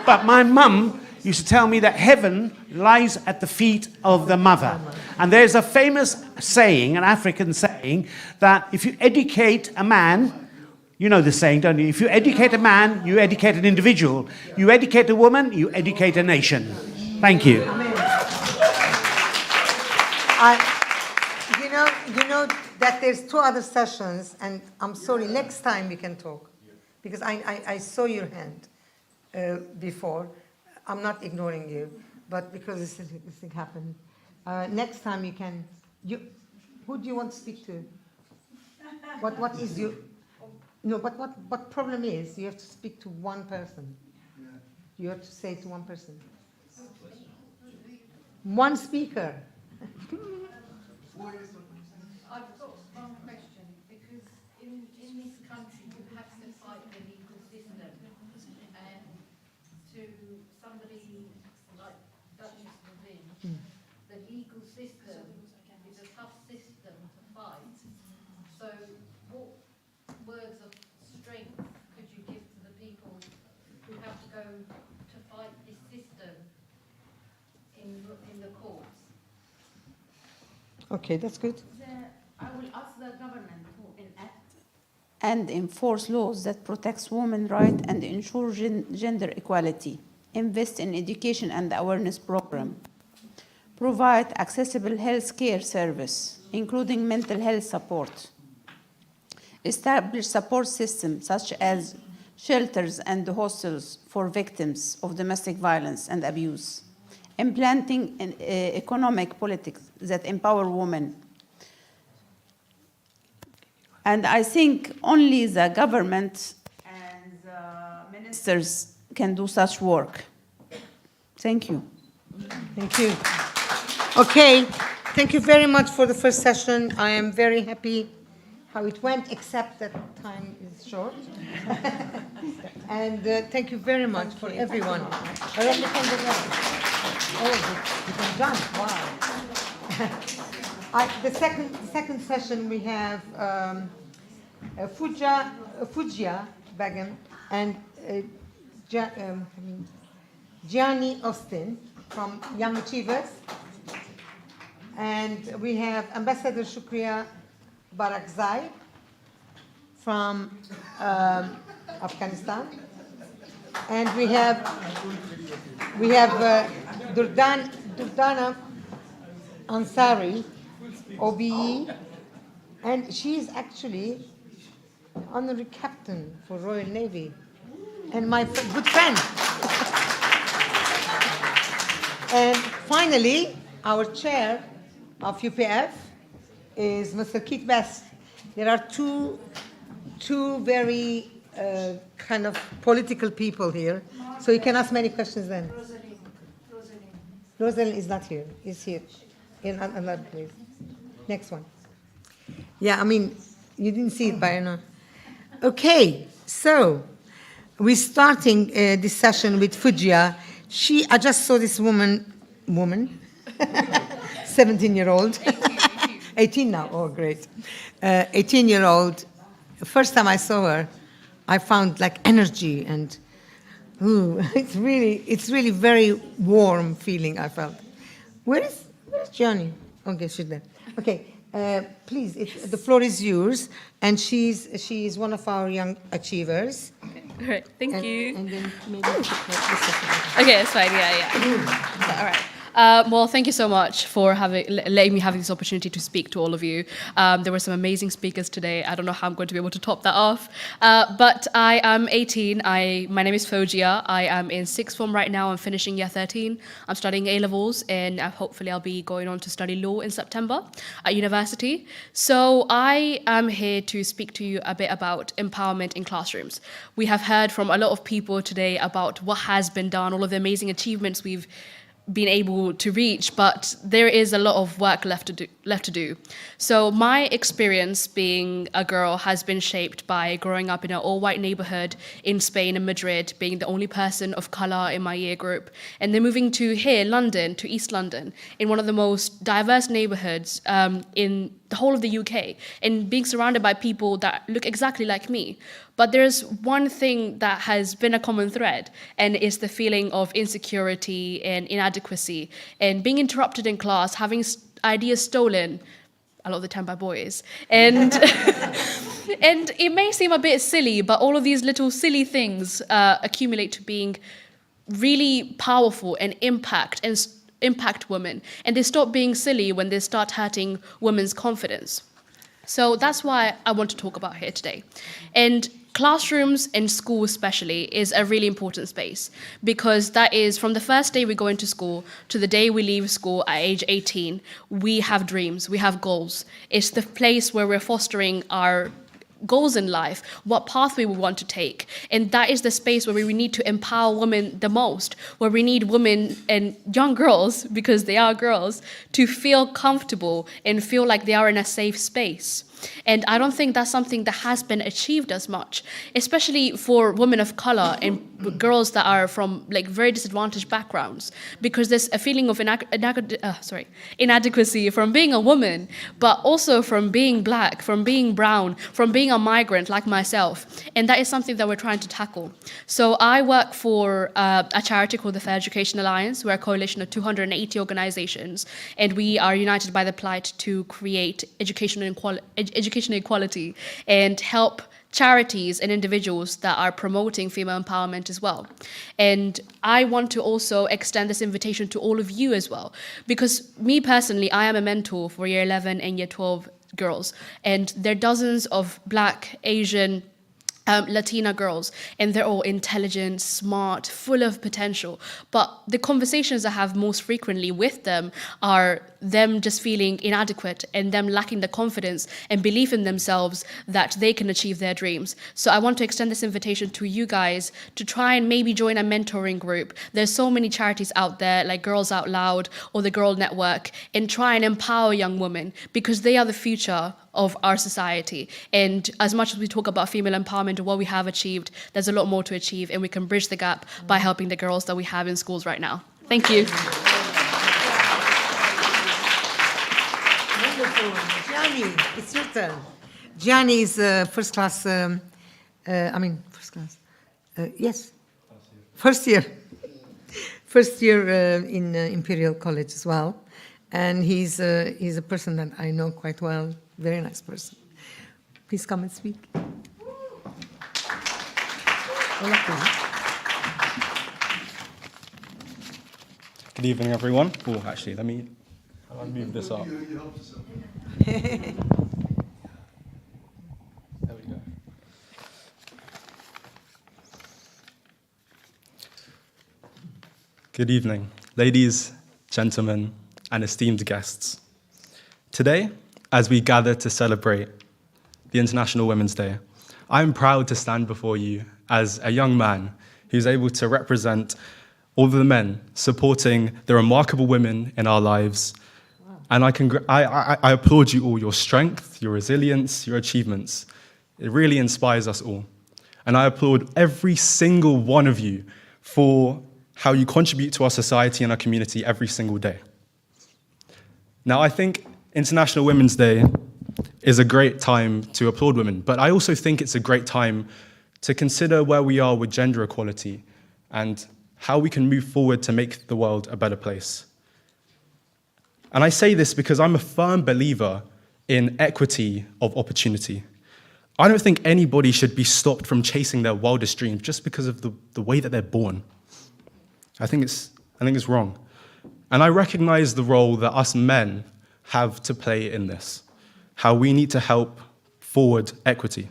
But my mum used to tell me that heaven lies at the feet of the mother. And there's a famous saying, an African saying, that if you educate a man, you know the saying, don't you? If you educate a man, you educate an individual. You educate a woman, you educate a nation. Thank you. You know that there's 2 other sessions, and I'm sorry, next time we can talk. Because I saw your hand before. I'm not ignoring you, but because this thing happened. Next time you can. Who do you want to speak to? What is your? No, but what problem is? You have to speak to one person. You have to say to one person. One speaker. I've got one question, because in this country you have to fight the legal system, and to somebody like Duchess Levin, the legal system is a tough system to fight. So what words of strength could you give to the people who have to go to fight this system in the courts? Okay, that's good. I will ask the government to enact and enforce laws that protects women's rights and ensure gender equality, invest in education and awareness program, provide accessible health care service, including mental health support, establish support systems such as shelters and hostels for victims of domestic violence and abuse, implanting economic politics that empower women. And I think only the government and the ministers can do such work. Thank you. Thank you. Okay, thank you very much for the first session. I am very happy how it went, except that time is short. And thank you very much for everyone. It's done. Wow. The second session we have Fujia Begum and Gianni Austin from Young Achievers. And we have Ambassador Shukriya Barakzai from Afghanistan. And we have Durdana Ansari, OBE, and she is actually honorary captain for Royal Navy and my good friend. And finally, our chair of UPF is Mr. Keith Best. There are two very kind of political people here, so you can ask many questions then. Rosalind is not here. Is here in another place. Next one. Yeah, I mean, you didn't see it, but I know. Okay, so we're starting this session with Fujia. I just saw this woman, 17-year-old. 18 now, oh great. 18-year-old. First time I saw her, I found like energy and it's really very warm feeling I felt. Where's Johnny? Okay, she's there. Okay, please, the floor is yours. And she's one of our young achievers. All right, thank you. And then maybe Okay, that's fine. Yeah. All right. Well, thank you so much for letting me have this opportunity to speak to all of you. There were some amazing speakers today. I don't know how I'm going to be able to top that off. But I am 18. My name is Fojia. I am in sixth form right now. I'm finishing year 13. I'm studying A-levels, and hopefully I'll be going on to study law in September at university. So I am here to speak to you a bit about empowerment in classrooms. We have heard from a lot of people today about what has been done, all of the amazing achievements we've been able to reach, but there is a lot of work left to do. So my experience being a girl has been shaped by growing up in an all-white neighborhood in Spain and Madrid, being the only person of color in my year group, and then moving to here, London, to East London, in one of the most diverse neighborhoods in the whole of the UK, and being surrounded by people that look exactly like me. But there's one thing that has been a common thread, and it's the feeling of insecurity and inadequacy, and being interrupted in class, having ideas stolen, a lot of the time by boys. And, and it may seem a bit silly, but all of these little silly things accumulate to being really powerful and impact women. And they stop being silly when they start hurting women's confidence. So that's why I want to talk about here today. And classrooms and school especially is a really important space, because that is from the first day we go into school to the day we leave school at age 18, we have dreams, we have goals. It's the place where we're fostering our goals in life, what pathway we want to take. And that is the space where we need to empower women the most, where we need women and young girls, because they are girls, to feel comfortable and feel like they are in a safe space. And I don't think that's something that has been achieved as much, especially for women of color and girls that are from like very disadvantaged backgrounds, because there's a feeling of inadequacy from being a woman, but also from being black, from being brown, from being a migrant like myself. And that is something that we're trying to tackle. So I work for a charity called the Fair Education Alliance. We're a coalition of 280 organizations, and we are united by the plight to create education equality and help charities and individuals that are promoting female empowerment as well. And I want to also extend this invitation to all of you as well, because me personally, I am a mentor for year 11 and year 12 girls, and there are dozens of Black, Asian, Latina girls, and they're all intelligent, smart, full of potential. But the conversations I have most frequently with them are them just feeling inadequate and them lacking the confidence and belief in themselves that they can achieve their dreams. So I want to extend this invitation to you guys to try and maybe join a mentoring group. There's so many charities out there like Girls Out Loud or the Girl Network, and try and empower young women, because they are the future of our society. And as much as we talk about female empowerment and what we have achieved, there's a lot more to achieve, and we can bridge the gap by helping the girls that we have in schools right now. Thank you. Wonderful. Gianni, it's your turn. Gianni is first class, yes, first year. First year in Imperial College as well. And he's a person that I know quite well, very nice person. Please come and speak. Good evening, everyone. Oh, actually, let me move this up. There we go. Good evening, ladies, gentlemen, and esteemed guests. Today, as we gather to celebrate the International Women's Day, I'm proud to stand before you as a young man who's able to represent all of the men supporting the remarkable women in our lives. And I applaud you all, your strength, your resilience, your achievements. It really inspires us all. And I applaud every single one of you for how you contribute to our society and our community every single day. Now, I think International Women's Day is a great time to applaud women, but I also think it's a great time to consider where we are with gender equality and how we can move forward to make the world a better place. And I say this because I'm a firm believer in equity of opportunity. I don't think anybody should be stopped from chasing their wildest dreams just because of the way that they're born. I think it's wrong. And I recognize the role that us men have to play in this, how we need to help forward equity.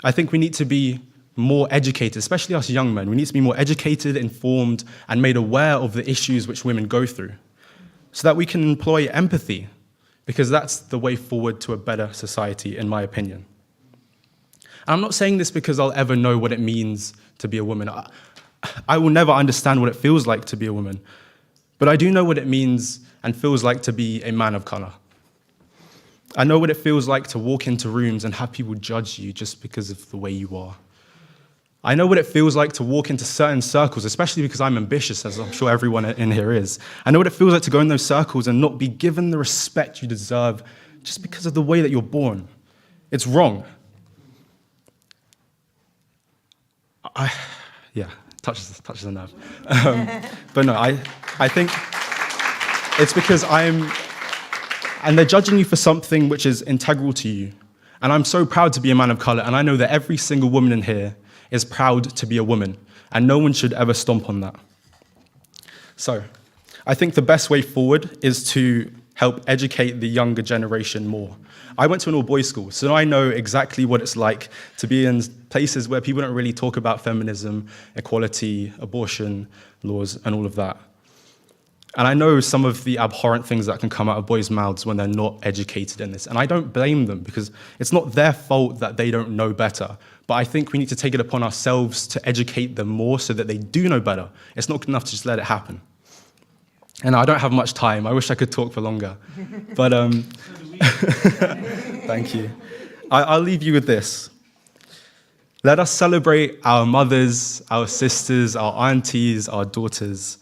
I think we need to be more educated, especially us young men. We need to be more educated, informed, and made aware of the issues which women go through so that we can employ empathy, because that's the way forward to a better society, in my opinion. And I'm not saying this because I'll ever know what it means to be a woman. I will never understand what it feels like to be a woman, but I do know what it means and feels like to be a man of color. I know what it feels like to walk into rooms and have people judge you just because of the way you are. I know what it feels like to walk into certain circles, especially because I'm ambitious, as I'm sure everyone in here is. I know what it feels like to go in those circles and not be given the respect you deserve just because of the way that you're born. It's wrong. Touches a nerve. But no, I think it's because and they're judging you for something which is integral to you. And I'm so proud to be a man of color, and I know that every single woman in here is proud to be a woman, and no one should ever stomp on that. So, I think the best way forward is to help educate the younger generation more. I went to an all-boys school, so I know exactly what it's like to be in places where people don't really talk about feminism, equality, abortion, laws, and all of that. And I know some of the abhorrent things that can come out of boys' mouths when they're not educated in this. And I don't blame them, because it's not their fault that they don't know better. But I think we need to take it upon ourselves to educate them more so that they do know better. It's not good enough to just let it happen. And I don't have much time. I wish I could talk for longer. But thank you. I'll leave you with this. Let us celebrate our mothers, our sisters, our aunties, our daughters.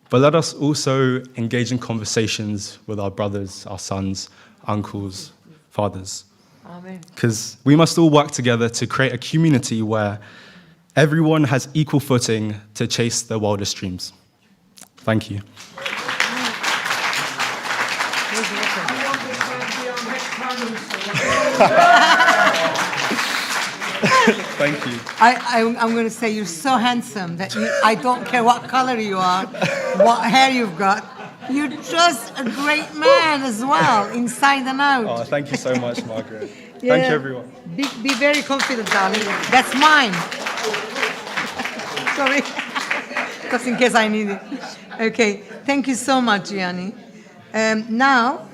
But let us also engage in conversations with our brothers, our sons, uncles, fathers. Because we must all work together to create a community where everyone has equal footing to chase their wildest dreams. Thank you. Thank you. I'm going to say you're so handsome that I don't care what color you are, what hair you've got. You're just a great man as well, inside and out. Oh, thank you so much, Margaret. Yeah. Thank you, everyone. Be very confident, darling. That's mine. Sorry. Just in case I need it. Okay. Thank you so much, Gianni. Now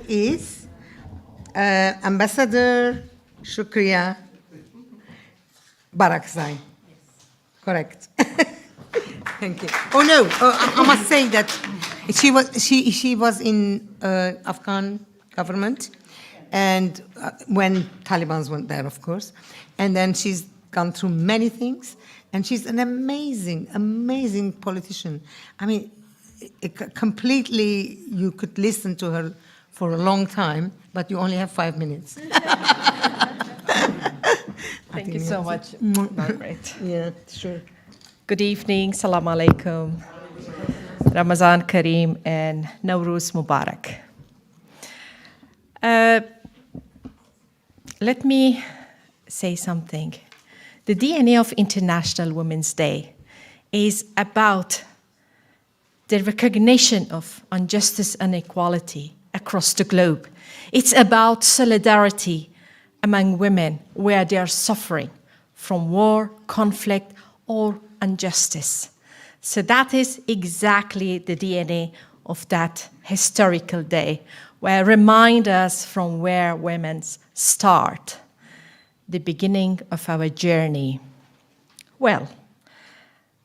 is Ambassador Shukriya Barakzai. Correct. Thank you. Oh no, I must say that she was in Afghan government, and when Taliban went there, of course, and then she's gone through many things, and she's an amazing politician. I mean, completely, you could listen to her for a long time, but you only have 5 minutes. Thank you so much, Margaret. Yeah, sure. Good evening, Salam Alaikum, Ramazan Kareem, and Nowruz Mubarak. Let me say something. The DNA of International Women's Day is about the recognition of injustice and inequality across the globe. It's about solidarity among women where they are suffering from war, conflict, or injustice. So that is exactly the DNA of that historical day, where remind us from where women start, the beginning of our journey. Well,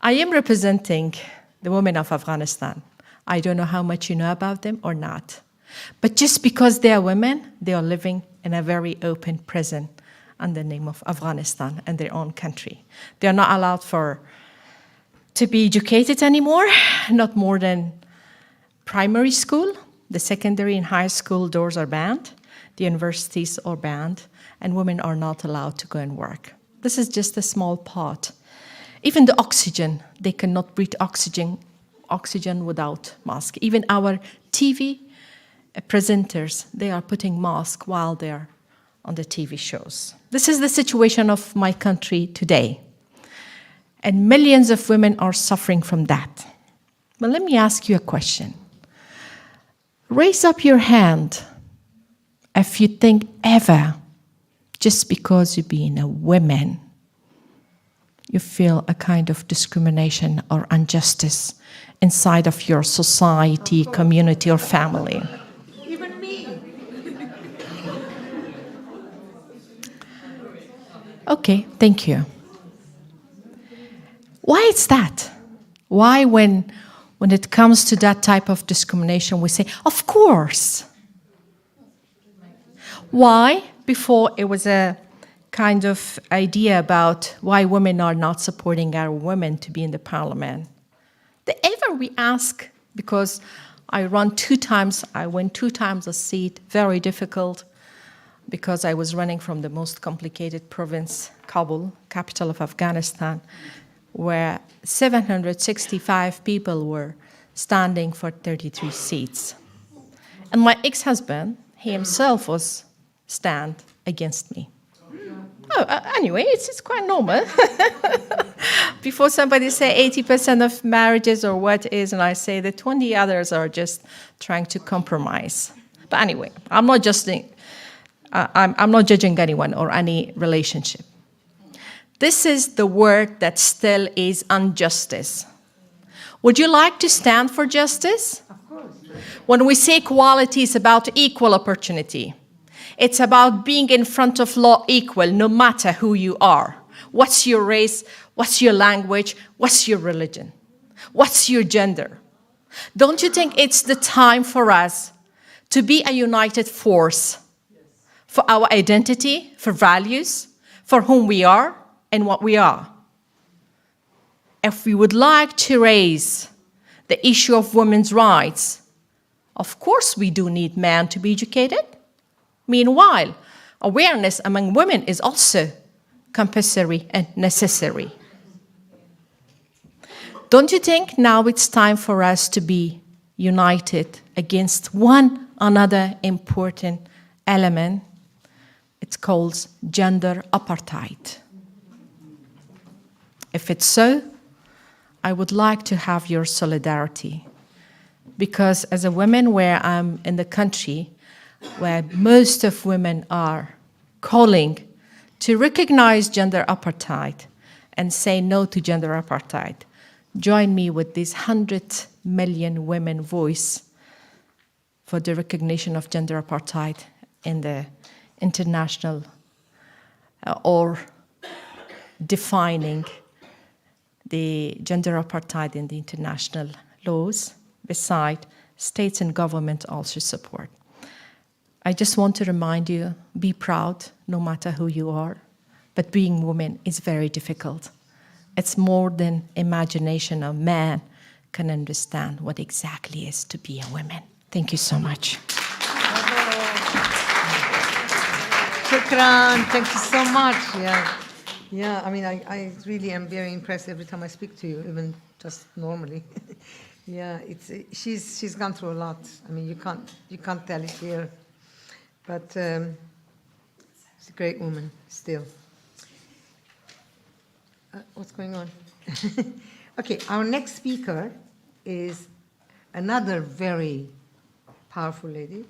I am representing the women of Afghanistan. I don't know how much you know about them or not. But just because they are women, they are living in a very open prison in the name of Afghanistan and their own country. They are not allowed to be educated anymore, not more than primary school. The secondary and high school doors are banned. The universities are banned, and women are not allowed to go and work. This is just a small part. Even the oxygen, they cannot breathe oxygen without mask. Even our TV presenters, they are putting masks while they're on the TV shows. This is the situation of my country today. And millions of women are suffering from that. But let me ask you a question. Raise up your hand if you think ever, just because you're being a woman, you feel a kind of discrimination or injustice inside of your society, community, or family. Even me. Okay, thank you. Why is that? Why when it comes to that type of discrimination, we say, of course. Why? Before it was a kind of idea about why women are not supporting our women to be in the parliament. Ever we ask, because I won 2 times a seat, very difficult, because I was running from the most complicated province, Kabul, capital of Afghanistan, where 765 people were standing for 33 seats. And my ex-husband, he himself was stand against me. Anyway, it's quite normal. Before somebody say 80% of marriages or what is, and I say the 20 others are just trying to compromise. But anyway, I'm not judging anyone or any relationship. This is the word that still is injustice. Would you like to stand for justice? Of course. When we say equality, it's about equal opportunity. It's about being in front of law equal, no matter who you are. What's your race? What's your language? What's your religion? What's your gender? Don't you think it's the time for us to be a united force for our identity, for values, for whom we are and what we are? If we would like to raise the issue of women's rights, of course we do need men to be educated. Meanwhile, awareness among women is also compulsory and necessary. Don't you think now it's time for us to be united against one another important element? It's called gender apartheid. If it's so, I would like to have your solidarity, because as a woman where I'm in the country where most of women are calling to recognize gender apartheid and say no to gender apartheid, join me with this 100 million women voice for the recognition of gender apartheid in the international or defining the gender apartheid in the international laws, beside states and government also support. I just want to remind you, be proud no matter who you are, but being woman is very difficult. It's more than imagination a man can understand what exactly is to be a woman. Thank you so much. Shukran, thank you so much. Yeah. I mean, I really am very impressed every time I speak to you, even just normally. Yeah, she's gone through a lot. I mean, you can't tell it here. But she's a great woman still. What's going on? Okay, our next speaker is another very powerful lady,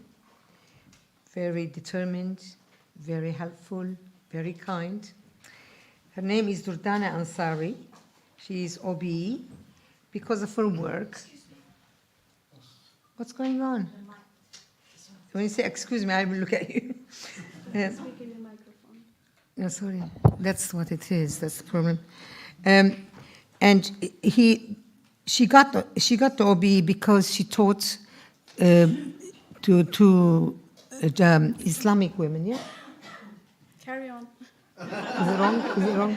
very determined, very helpful, very kind. Her name is Durdana Ansari. She is OBE because of her work. What's going on? When you say, excuse me, I will look at you. Speaking in microphone. No, sorry. That's what it is. That's the problem. And And she got the OBE because she taught to Islamic women, yeah? Carry on. Is it wrong? Is it wrong?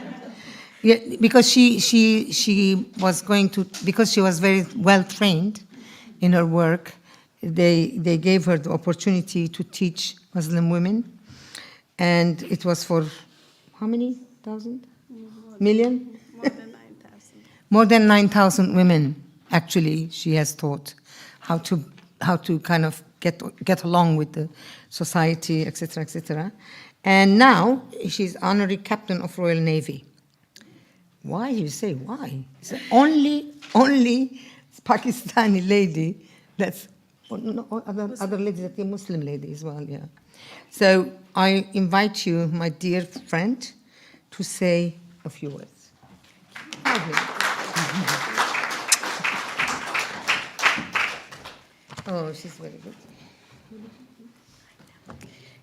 Yeah, because she was going to, because she was very well trained in her work, they gave her the opportunity to teach Muslim women, and it was for how many thousand? Million? More than 9,000. More than 9,000 women, actually, she has taught how to kind of get along with the society, etc., etc. And now she's honorary captain of Royal Navy. Why, you say, why? It's the only Pakistani lady that's, other ladies that are Muslim lady as well, yeah. So I invite you, my dear friend, to say a few words. Oh, she's very good.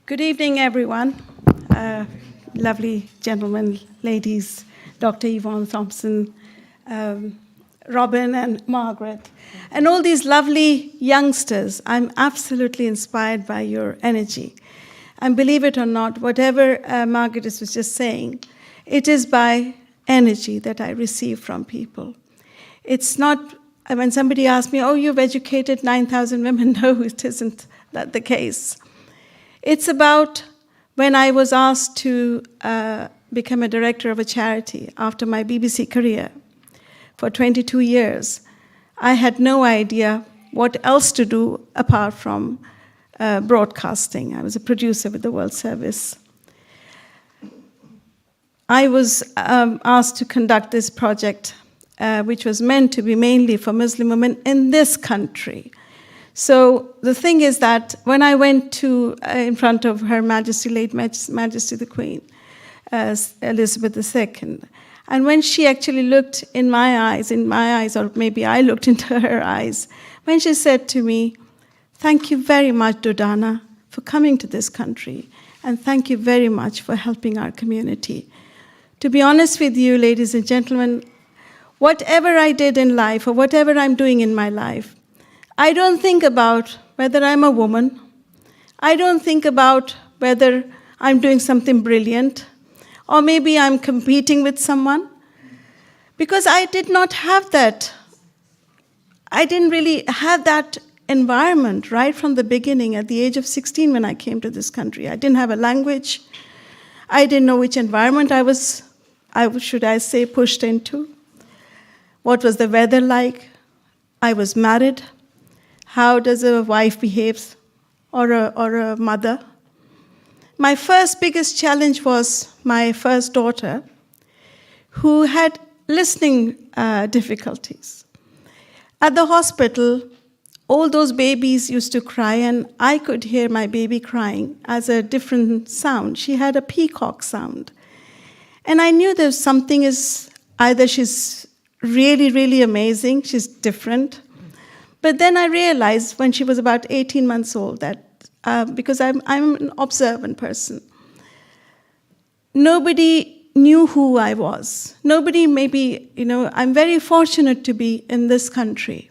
Good evening, everyone. Lovely gentlemen, ladies, Dr. Yvonne Thompson, Robin and Margaret, and all these lovely youngsters. I'm absolutely inspired by your energy. And believe it or not, whatever Margaret was just saying, it is by energy that I receive from people. It's not, when somebody asks me, oh, you've educated 9,000 women. No, it isn't that the case. It's about when I was asked to become a director of a charity after my BBC career for 22 years. I had no idea what else to do apart from broadcasting. I was a producer with the World Service. I was asked to conduct this project, which was meant to be mainly for Muslim women in this country. So the thing is that when I went to in front of Her Majesty, late Majesty the Queen, Elizabeth II, and when she actually looked in my eyes, or maybe I looked into her eyes, when she said to me, "Thank you very much, Dodana, for coming to this country, and thank you very much for helping our community." To be honest with you, ladies and gentlemen, whatever I did in life, or whatever I'm doing in my life, I don't think about whether I'm a woman. I don't think about whether I'm doing something brilliant, or maybe I'm competing with someone, because I did not have that. I didn't really have that environment right from the beginning. At the age of 16 when I came to this country, I didn't have a language. I didn't know which environment I was, should I say, pushed into. What was the weather like? I was married. How does a wife behave, or a mother? My first biggest challenge was my first daughter, who had listening difficulties. At the hospital, all those babies used to cry, and I could hear my baby crying as a different sound. She had a peacock sound. And I knew there was something is, either she's really, really amazing, she's different. But then I realized when she was about 18 months old that, because I'm an observant person, nobody knew who I was. Nobody maybe, I'm very fortunate to be in this country.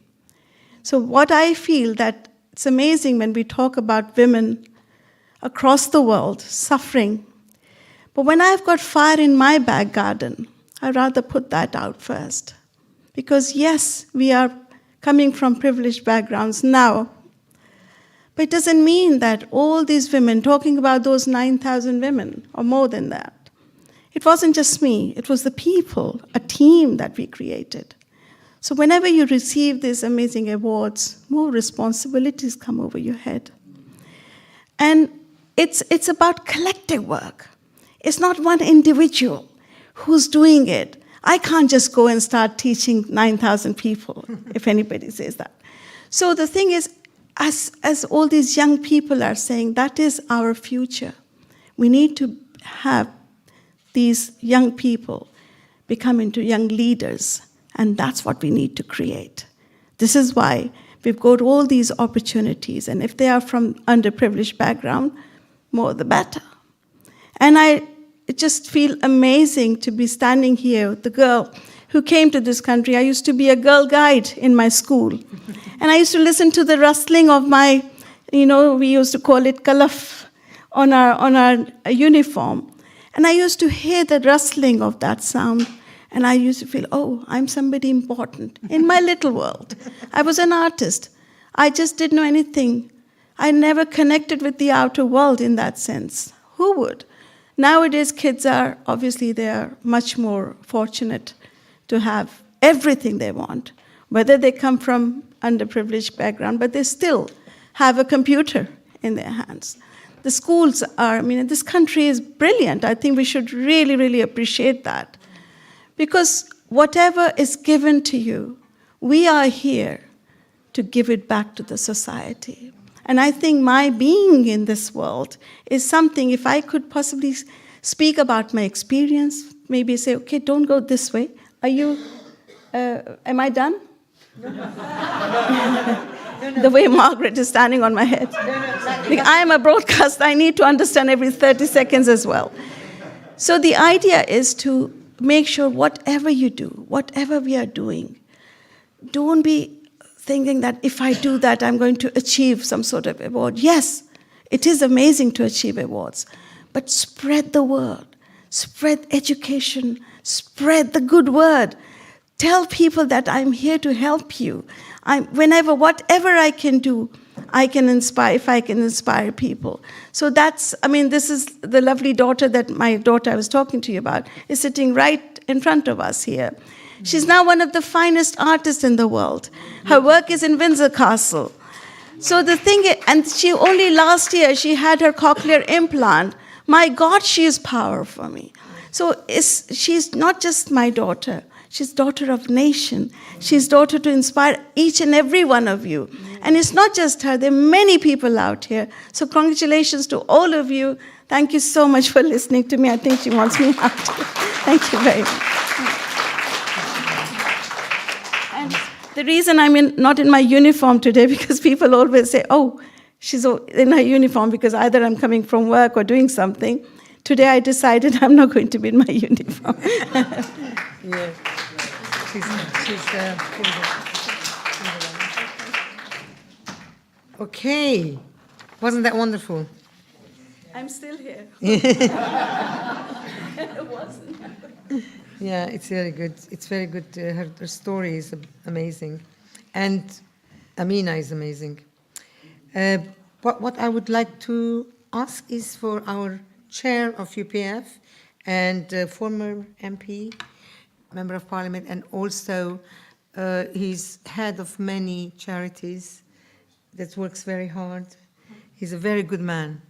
So what I feel that it's amazing when we talk about women across the world suffering. But when I've got fire in my back garden, I'd rather put that out first. Because yes, we are coming from privileged backgrounds now. But it doesn't mean that all these women, talking about those 9,000 women, or more than that, it wasn't just me, it was the people, a team that we created. So whenever you receive these amazing awards, more responsibilities come over your head. And it's about collective work. It's not one individual who's doing it. I can't just go and start teaching 9,000 people, if anybody says that. So the thing is, as all these young people are saying, that is our future. We need to have these young people become into young leaders, and that's what we need to create. This is why we've got all these opportunities, and if they are from underprivileged background, more the better. And just feel amazing to be standing here with the girl who came to this country. I used to be a girl guide in my school. And I used to listen to the rustling of my, we used to call it kalaf on our uniform. And I used to hear the rustling of that sound. And I used to feel, oh, I'm somebody important in my little world. I was an artist. I just didn't know anything. I never connected with the outer world in that sense. Who would? Nowadays, kids are, obviously, they are much more fortunate to have everything they want, whether they come from underprivileged background, but they still have a computer in their hands. The schools are, this country is brilliant. I think we should really, really appreciate that. Because whatever is given to you, we are here to give it back to the society. And I think my being in this world is something, if I could possibly speak about my experience, maybe say, okay, don't go this way. Are you, am I done? The way Margaret is standing on my head. I am a broadcaster, I need to understand every 30 seconds as well. So the idea is to make sure whatever you do, whatever we are doing, don't be thinking that if I do that, I'm going to achieve some sort of award. Yes, it is amazing to achieve awards, but spread the word, spread education, spread the good word. Tell people that I'm here to help you. Whatever I can do, I can inspire, if I can inspire people. So that's, this is the lovely daughter that my daughter I was talking to you about, is sitting right in front of us here. She's now one of the finest artists in the world. Her work is in Windsor Castle. So the thing is, and she only last year, she had her cochlear implant. My God, she is power for me. So she's not just my daughter. She's daughter of nation. She's daughter to inspire each and every one of you. And it's not just her. There are many people out here. So congratulations to all of you. Thank you so much for listening to me. I think she wants me out. Thank you very much. And the reason I'm not in my uniform today, because people always say, oh, she's in her uniform because either I'm coming from work or doing something. Today I decided I'm not going to be in my uniform. Yeah. Okay. Wasn't that wonderful? I'm still here. It wasn't. Yeah, it's very good. It's very good. Her story is amazing. And Amina is amazing. What I would like to ask is for our chair of UPF and former MP, Member of Parliament, and also he's head of many charities that works very hard. He's a very good man.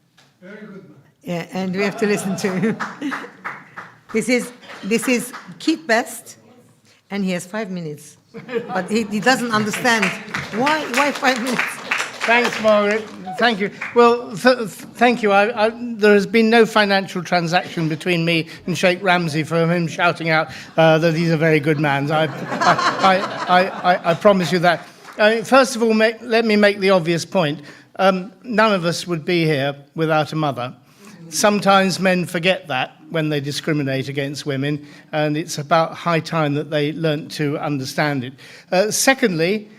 Very good man. Yeah, and we have to listen to him. This is Keith Best, and he has 5 minutes. But he doesn't understand. Why 5 minutes? Thanks, Margaret. Thank you. Well, thank you. There has been no financial transaction between me and Sheikh Ramsey for him shouting out that he's a very good man. I promise you that. First of all, let me make the obvious point. None of us would be here without a mother. Sometimes men forget that when they discriminate against women, and it's about high time that they learnt to understand it. Secondly,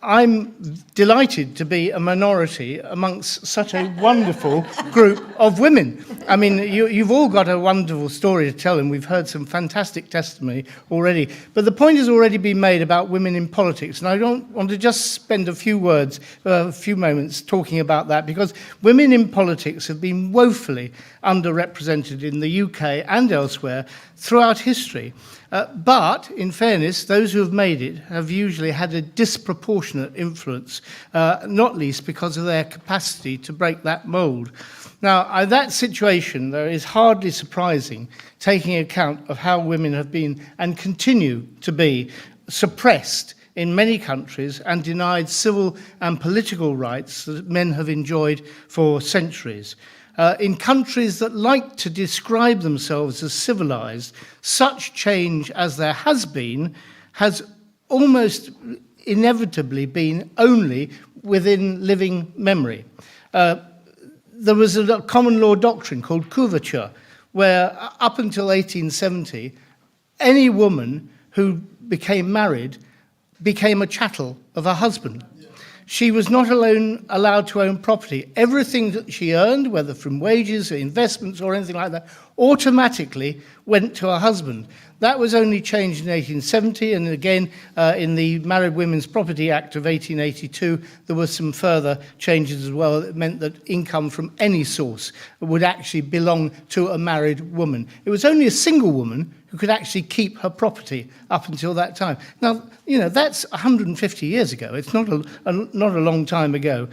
I'm delighted to be a minority amongst such a wonderful group of women. I mean, you've all got a wonderful story to tell, and we've heard some fantastic testimony already. But the point has already been made about women in politics, and I don't want to just spend a few moments talking about that, because women in politics have been woefully underrepresented in the UK and elsewhere throughout history. But, in fairness, those who have made it have usually had a disproportionate influence, not least because of their capacity to break that mould. Now, that situation, though, is hardly surprising, taking account of how women have been and continue to be suppressed in many countries and denied civil and political rights that men have enjoyed for centuries. In countries that like to describe themselves as civilized, such change as there has been has almost inevitably been only within living memory. There was a common law doctrine called couverture, where up until 1870, any woman who became married became a chattel of her husband. She was not alone allowed to own property. Everything that she earned, whether from wages or investments or anything like that, automatically went to her husband. That was only changed in 1870, and again in the Married Women's Property Act of 1882, there were some further changes as well that meant that income from any source would actually belong to a married woman. It was only a single woman who could actually keep her property up until that time. Now, you know, that's 150 years ago. It's not a long time ago.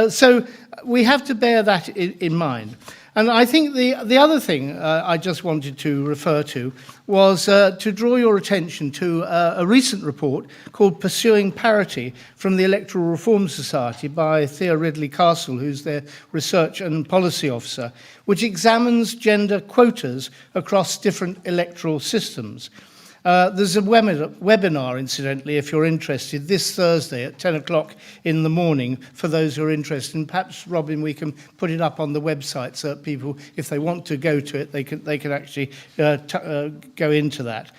So we have to bear that in mind. And I think the other thing I just wanted to refer to was to draw your attention to a recent report called Pursuing Parity from the Electoral Reform Society by Thea Ridley Castle, who's their research and policy officer, which examines gender quotas across different electoral systems. There's a webinar, incidentally, if you're interested, this Thursday at 10 o'clock in the morning for those who are interested. And perhaps, Robin, we can put it up on the website so that people, if they want to go to it, they can actually go into that.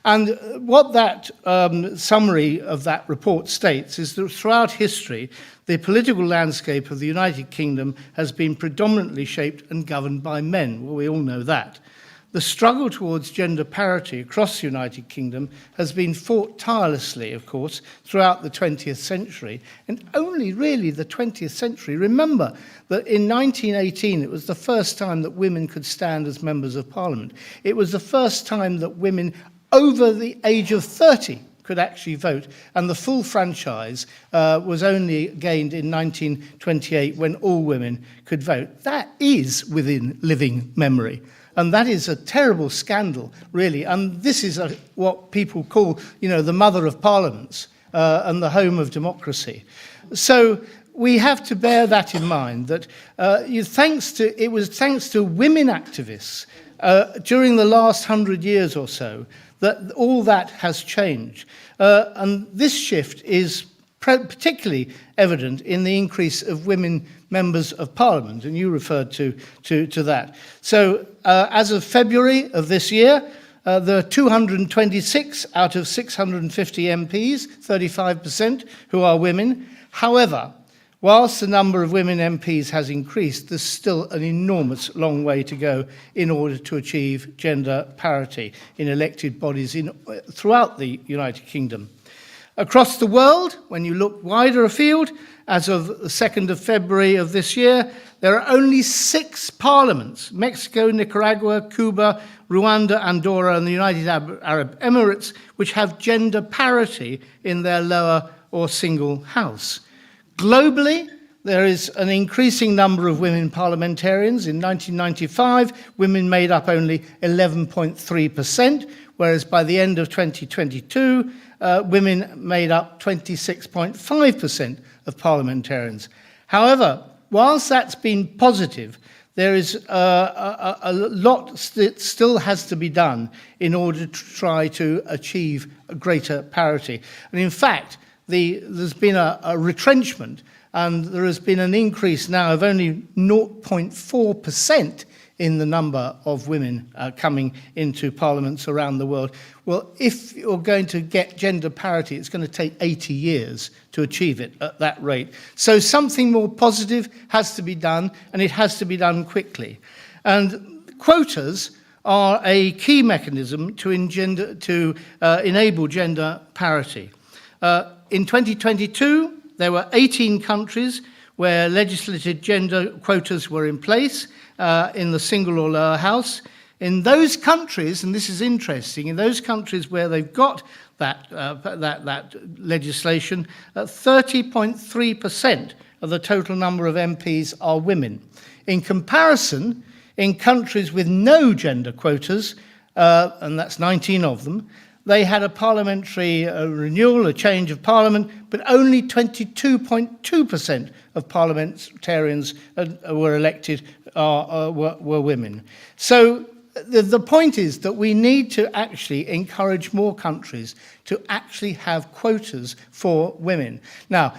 And what that summary of that report states is that throughout history, the political landscape of the United Kingdom has been predominantly shaped and governed by men. Well, we all know that. The struggle towards gender parity across the United Kingdom has been fought tirelessly, of course, throughout the 20th century, and only really the 20th century. Remember that in 1918, it was the first time that women could stand as members of Parliament. It was the first time that women over the age of 30 could actually vote, and the full franchise was only gained in 1928 when all women could vote. That is within living memory. And that is a terrible scandal, really. And this is what people call, you know, the mother of parliaments and the home of democracy. So we have to bear that in mind, that it was thanks to women activists during the last 100 years or so that all that has changed. And this shift is particularly evident in the increase of women members of Parliament, and you referred to that. So as of February of this year, there are 226 out of 650 MPs, 35%, who are women. However, whilst the number of women MPs has increased, there's still an enormous long way to go in order to achieve gender parity in elected bodies throughout the United Kingdom. Across the world, when you look wider afield, as of the 2nd of February of this year, there are only 6 parliaments, Mexico, Nicaragua, Cuba, Rwanda, Andorra, and the United Arab Emirates, which have gender parity in their lower or single house. Globally, there is an increasing number of women parliamentarians. In 1995, women made up only 11.3%, whereas by the end of 2022, women made up 26.5% of parliamentarians. However, whilst that's been positive, there is a lot that still has to be done in order to try to achieve a greater parity. And in fact, there's been a retrenchment, and there has been an increase now of only 0.4% in the number of women coming into parliaments around the world. Well, if you're going to get gender parity, it's going to take 80 years to achieve it at that rate. So something more positive has to be done, and it has to be done quickly. And quotas are a key mechanism to enable gender parity. In 2022, there were 18 countries where legislated gender quotas were in place in the single or lower house. In those countries, and this is interesting, in those countries where they've got that legislation, 30.3% of the total number of MPs are women. In comparison, in countries with no gender quotas, and that's 19 of them, they had a parliamentary renewal, a change of parliament, but only 22.2% of parliamentarians were elected were women. So the point is that we need to actually encourage more countries to actually have quotas for women. Now,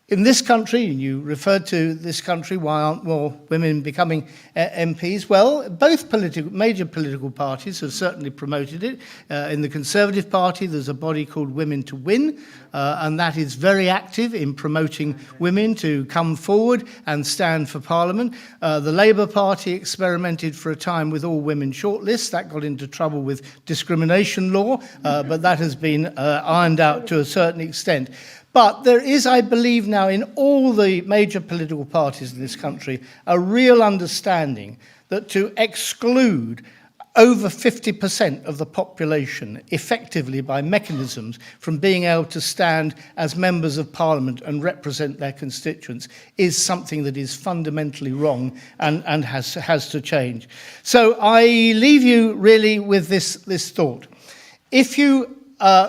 In this country, and you referred to this country, why aren't more women becoming MPs? Well, both major political parties have certainly promoted it. In the Conservative Party, there's a body called Women to Win, and that is very active in promoting women to come forward and stand for Parliament. The Labour Party experimented for a time with all-women shortlists. That got into trouble with discrimination law, but that has been ironed out to a certain extent. But there is, I believe now, in all the major political parties in this country, a real understanding that to exclude over 50% of the population effectively by mechanisms from being able to stand as members of Parliament and represent their constituents is something that is fundamentally wrong and has to change. So I leave you really with this thought. If you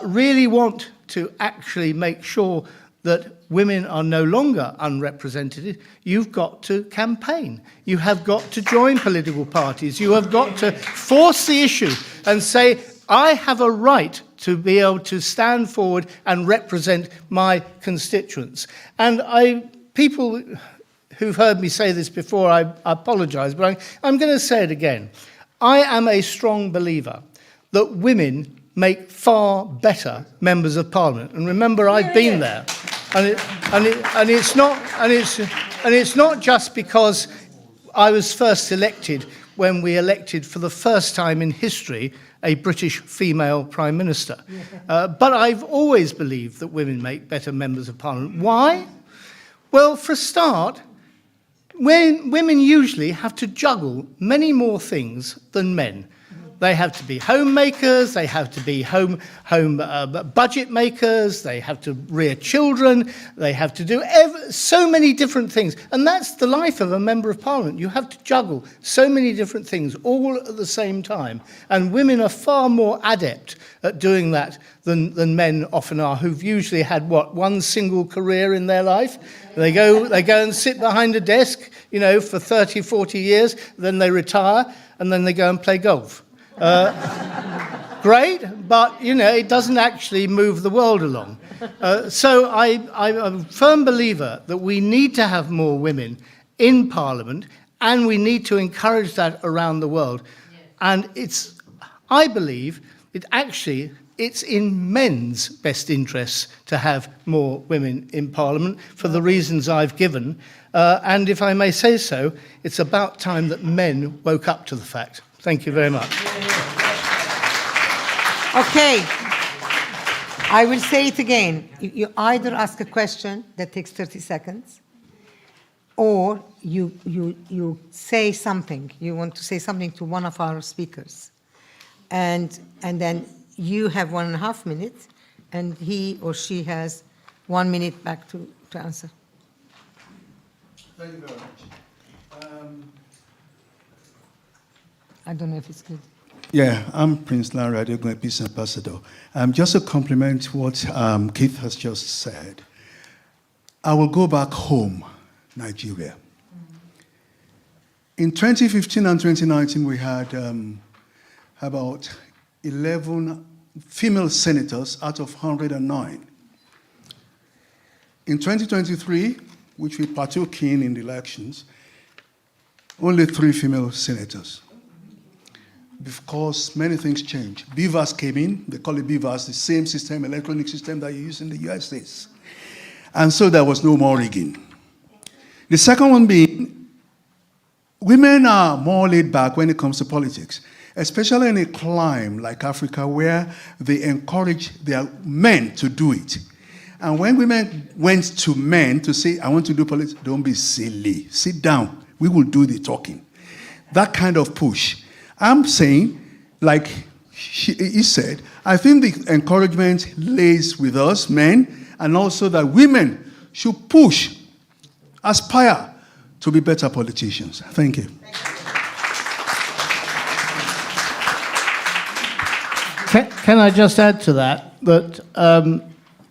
really want to actually make sure that women are no longer unrepresented, you've got to campaign. You have got to join political parties. You have got to force the issue and say, I have a right to be able to stand forward and represent my constituents. And people who've heard me say this before, I apologise, but I'm going to say it again. I am a strong believer that women make far better members of Parliament. And remember, I've been there. And it's not just because I was first elected when we elected for the first time in history a British female Prime Minister. But I've always believed that women make better members of Parliament. Why? Well, for a start, women usually have to juggle many more things than men. They have to be homemakers, they have to be home budget makers, they have to rear children, they have to do so many different things. And that's the life of a member of Parliament. You have to juggle so many different things all at the same time. And women are far more adept at doing that than men often are, who've usually had, one single career in their life. They go and sit behind a desk, for 30, 40 years, then they retire, and then they go and play golf. Great, but it doesn't actually move the world along. So I'm a firm believer that we need to have more women in Parliament, and we need to encourage that around the world. And I believe it's in men's best interests to have more women in Parliament for the reasons I've given. And if I may say so, it's about time that men woke up to the fact. Thank you very much. Okay. I will say it again. You either ask a question that takes 30 seconds, or you say something. You want to say something to one of our speakers. And then you have 1.5 minutes, and he or she has 1 minute back to answer. Thank you very much. I don't know if it's good. Yeah, I'm Prince Larry Adegun, Peace Ambassador. Just to compliment what Keith has just said, I will go back home, Nigeria. In 2015 and 2019, we had about 11 female senators out of 109. In 2023, which we partook in the elections, only 3 female senators. Because many things change. BVAS came in, they call it BVAS, the same system, electronic system that you use in the United States. And so there was no more rigging. The second one being, women are more laid back when it comes to politics, especially in a climate like Africa where they encourage their men to do it. And when women went to men to say, I want to do politics, don't be silly, sit down, we will do the talking. That kind of push. I'm saying, like he said, I think the encouragement lays with us, men, and also that women should push, aspire to be better politicians. Thank you. Can I just add to that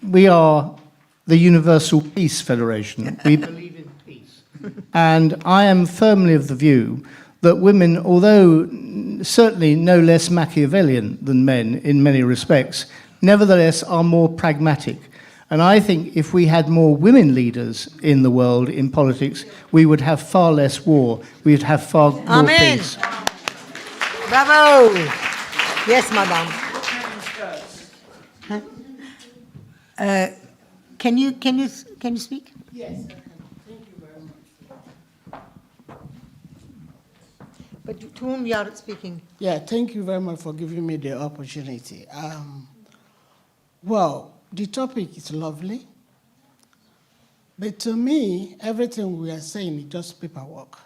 we are the Universal Peace Federation. We believe in peace. And I am firmly of the view that women, although certainly no less Machiavellian than men in many respects, nevertheless are more pragmatic. And I think if we had more women leaders in the world in politics, we would have far less war. We would have far more Amen. peace. Bravo. Yes, madam. Huh? Can you speak? Yes. Thank you very much. But to whom you are speaking? Yeah, thank you very much for giving me the opportunity. Well, the topic is lovely, but to me, everything we are saying is just paperwork.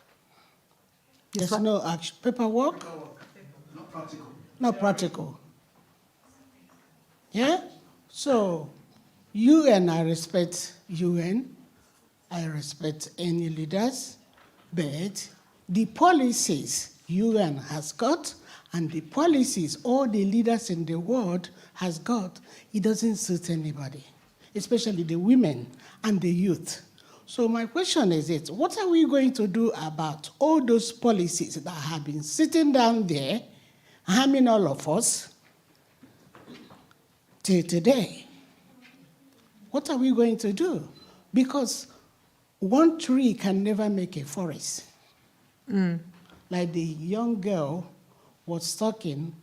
There's no action. Paperwork? Not practical. Not practical. Yeah? So, UN, I respect UN. I respect any leaders, but the policies UN has got and the policies all the leaders in the world has got, it doesn't suit anybody, especially the women and the youth. So my question is this, what are we going to do about all those policies that have been sitting down there, harming all of us till today? What are we going to do? Because one tree can never make a forest. Like the young girl was talking,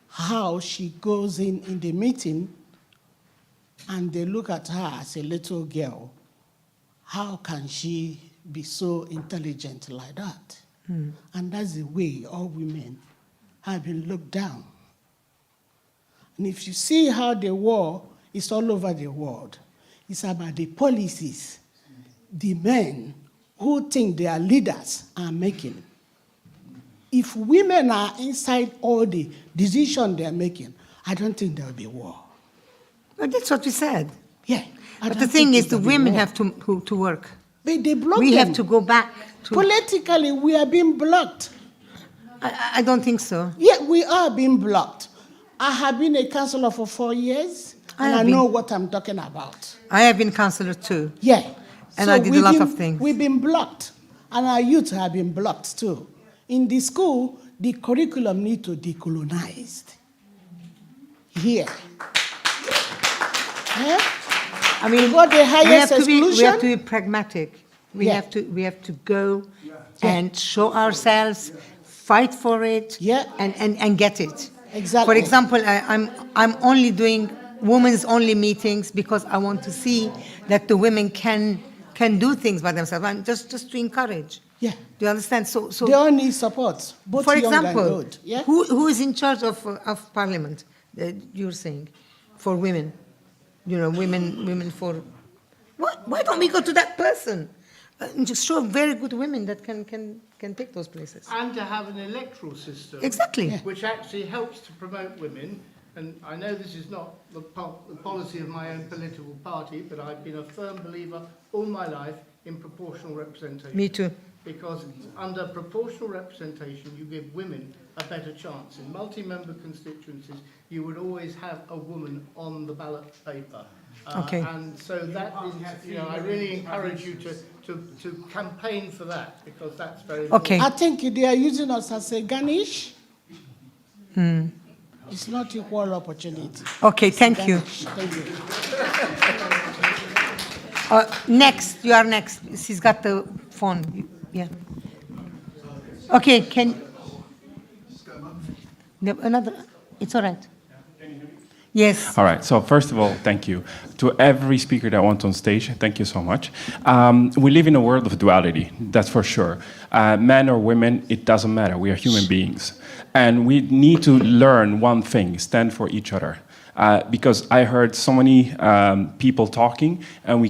how she goes in the meeting and they look at her as a little girl. How can she be so intelligent like that? And that's the way all women have been looked down. And if you see how the war is all over the world, it's about the policies the men who think they are leaders are making. If women are inside all the decisions they're making, I don't think there will be war. But that's what we said. Yeah. But the thing is, the women have to work. But they block We them. have to go back to... Politically, we are being blocked. I don't think so. Yeah, we are being blocked. I have been a councillor for 4 years, and I know what I'm talking about. I have been councillor too. Yeah. And I did a lot of things. We've been blocked, and our youth have been blocked too. In the school, the curriculum needs to be decolonized. Here. Yeah? I mean, what the highest we have to be pragmatic. We have to go and show ourselves, fight for it, and get it. Exactly. For example, I'm only doing women's only meetings because I want to see that the women can do things by themselves, and just to encourage. Yeah. Do you understand? So they all need support, both for young example, and old. Yeah? who is in charge of parliament? You're saying for women, women for. Why don't we go to that person? And just show very good women that can take those places. And to have an electoral system. Exactly. Which actually helps to promote women. And I know this is not the policy of my own political party, but I've been a firm believer all my life in proportional representation. Me too. Because under proportional representation, you give women a better chance. In multi-member constituencies, you would always have a woman on the ballot paper. Okay. And so that is, I really encourage you to campaign for that, because that's very important. I think they are using us as a garnish. It's not equal opportunity. Okay, thank you. Thank you. Next, you are next. She's got the phone. Yeah. Okay, another? It's all right. Yes. All right. So first of all, thank you to every speaker that went on stage. Thank you so much. We live in a world of duality, that's for sure. Men or women, it doesn't matter. We are human beings. And we need to learn one thing, stand for each other. Because I heard so many people talking, and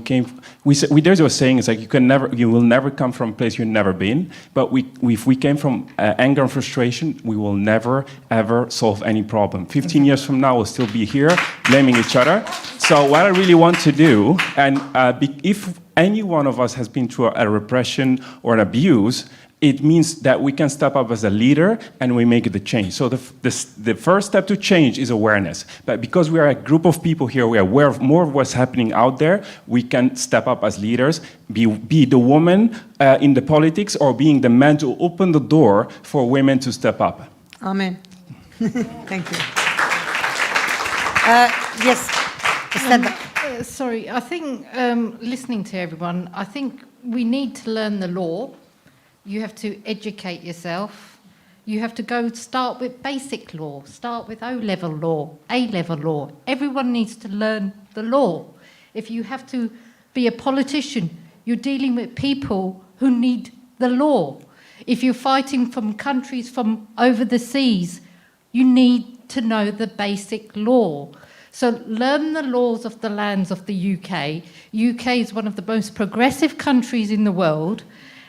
there's a saying, it's like you will never come from a place you've never been. But if we came from anger and frustration, we will never ever solve any problem. 15 years from now, we'll still be here blaming each other. So what I really want to do, and if any one of us has been through a repression or an abuse, it means that we can step up as a leader and we make the change. So the first step to change is awareness. But because we are a group of people here, we are aware of more of what's happening out there, we can step up as leaders, be the woman in the politics, or being the man to open the door for women to step up. Amen. Thank you. Yes. Sorry, I think listening to everyone, I think we need to learn the law. You have to educate yourself. You have to start with basic law, start with O-level law, A-level law. Everyone needs to learn the law. If you have to be a politician, you're dealing with people who need the law. If you're fighting from countries from over the seas, you need to know the basic law. So learn the laws of the lands of the UK. UK is one of the most progressive countries in the world,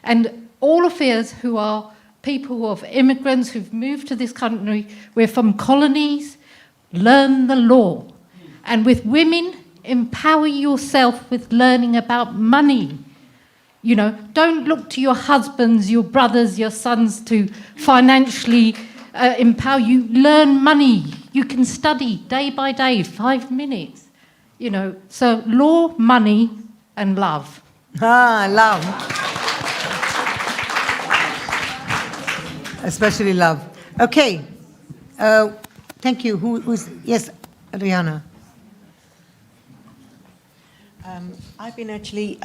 and all of us who are people who are immigrants who've moved to this country, we're from colonies, learn the law. And with women, empower yourself with learning about money. You know, don't look to your husbands, your brothers, your sons to financially empower you. Learn money. You can study day by day, 5 minutes. You know, so law, money, and love. Love. Especially love. Okay. Thank you. Who's yes, Rihanna. I've been actually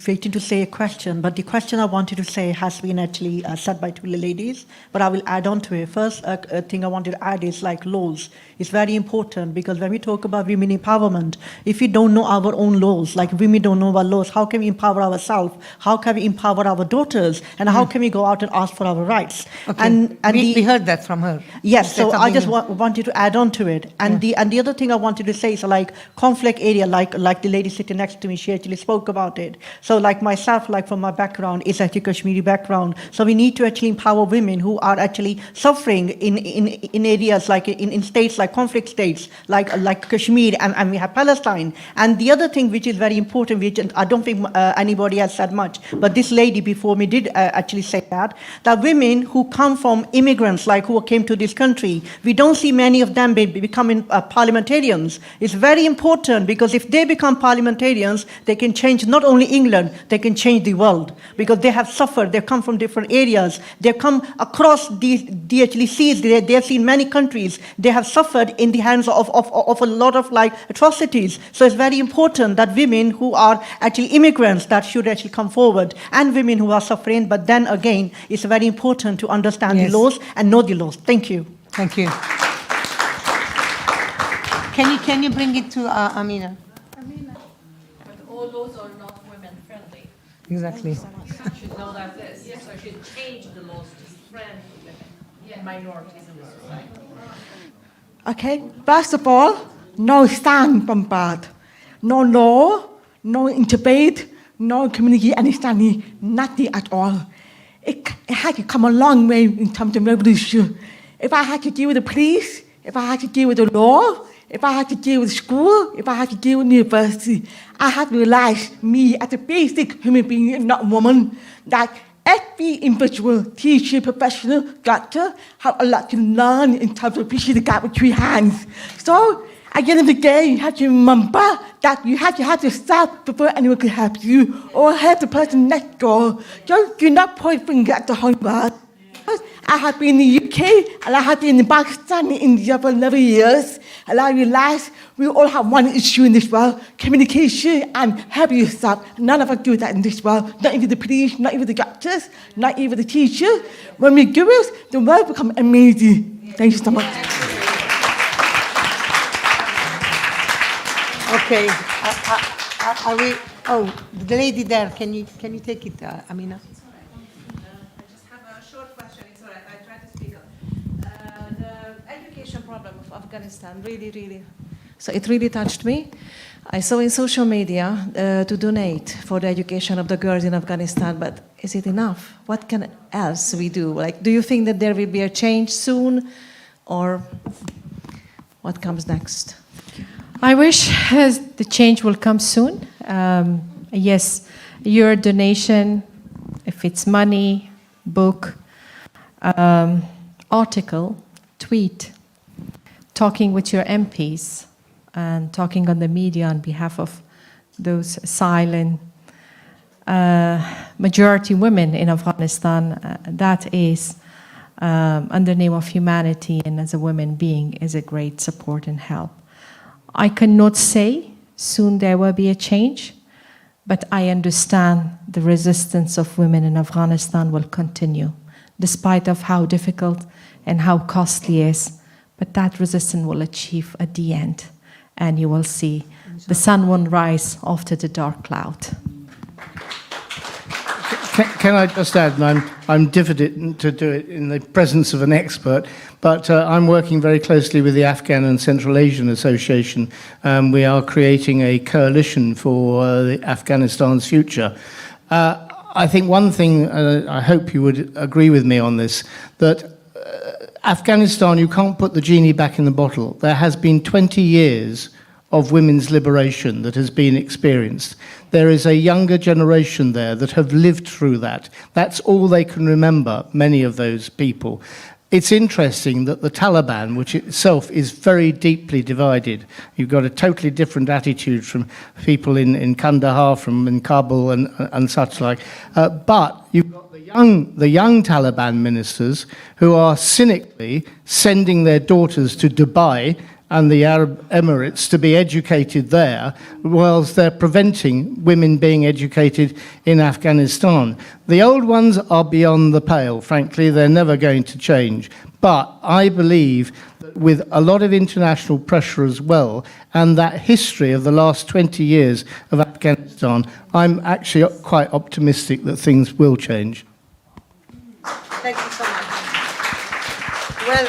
waiting to say a question, but the question I wanted to say has been actually said by two ladies, but I will add on to it. First thing I wanted to add is like laws. It's very important because when we talk about women empowerment, if we don't know our own laws, like women don't know our laws, how can we empower ourselves? How can we empower our daughters? And how can we go out and ask for our rights? Okay. And we heard that from her. Yes, so I just wanted to add on to it. And the other thing I wanted to say is like conflict area, like the lady sitting next to me, she actually spoke about it. So like myself, like from my background, is actually Kashmiri background. So we need to actually empower women who are actually suffering in areas like in states like conflict states, like Kashmir, and we have Palestine. And the other thing which is very important, which I don't think anybody has said much, but this lady before me did actually say that women who come from immigrants, like who came to this country, we don't see many of them becoming parliamentarians. It's very important because if they become parliamentarians, they can change not only England, they can change the world because they have suffered, they come from different areas, they come across the actually seas, they have seen many countries, they have suffered in the hands of a lot of like atrocities. So it's very important that women who are actually immigrants that should actually come forward and women who are suffering, but then again, it's very important to understand the laws and know the laws. Thank you. Thank you. Can you bring it to Amina? All laws are not women friendly. Exactly. You should know that this. Yes, so I should change the laws to friend women, minorities in the society. Okay, first of all, no stand from birth, no law, no debate, no community understanding, nothing at all. It had to come a long way in terms of revolution. If I had to deal with the police, if I had to deal with the law, if I had to deal with school, if I had to deal with university, I had to realize me as a basic human being, not a woman, that every individual, teacher, professional, doctor, have a lot to learn in terms of bridging the gap between hands. So at the end of the day, you have to remember that you have to start before anyone can help you or help the person next door. Just do not point fingers at the whole world. I have been in the UK and I have been in Pakistan and India for 11 years. And I realized we all have one issue in this world, communication and help yourself. None of us do that in this world. Not even the police, not even the doctors, not even the teachers. When we do it, the world becomes amazing. Thank you so much. Okay. Are we? Oh, the lady there. Can you take it, Amina? Problem of Afghanistan really, so it really touched me. I saw in social media to donate for the education of the girls in Afghanistan, but is it enough? What can else we do? Like, do you think that there will be a change soon, or what comes next? I wish the change will come soon. Yes, your donation, if it's money, book, article, tweet, talking with your MPs and talking on the media on behalf of those silent majority women in Afghanistan, that is, under the name of humanity and as a woman being, is a great support and help. I cannot say soon there will be a change. But I understand the resistance of women in Afghanistan will continue, despite of how difficult and how costly it is. But that resistance will achieve at the end, and you will see the sun will rise after the dark cloud. Can I just add, and I'm diffident to do it in the presence of an expert, but I'm working very closely with the Afghan and Central Asian Association. We are creating a coalition for Afghanistan's future. I think one thing, I hope you would agree with me on this, that Afghanistan, you can't put the genie back in the bottle. There has been 20 years of women's liberation that has been experienced. There is a younger generation there that have lived through that. That's all they can remember, many of those people. It's interesting that the Taliban, which itself is very deeply divided, you've got a totally different attitude from people in Kandahar, in Kabul and such like. But you've got the young Taliban ministers who are cynically sending their daughters to Dubai and the Arab Emirates to be educated there, whilst they're preventing women being educated in Afghanistan. The old ones are beyond the pale, frankly, they're never going to change. But I believe that with a lot of international pressure as well, and that history of the last 20 years of Afghanistan, I'm actually quite optimistic that things will change. Thank you so much. Well,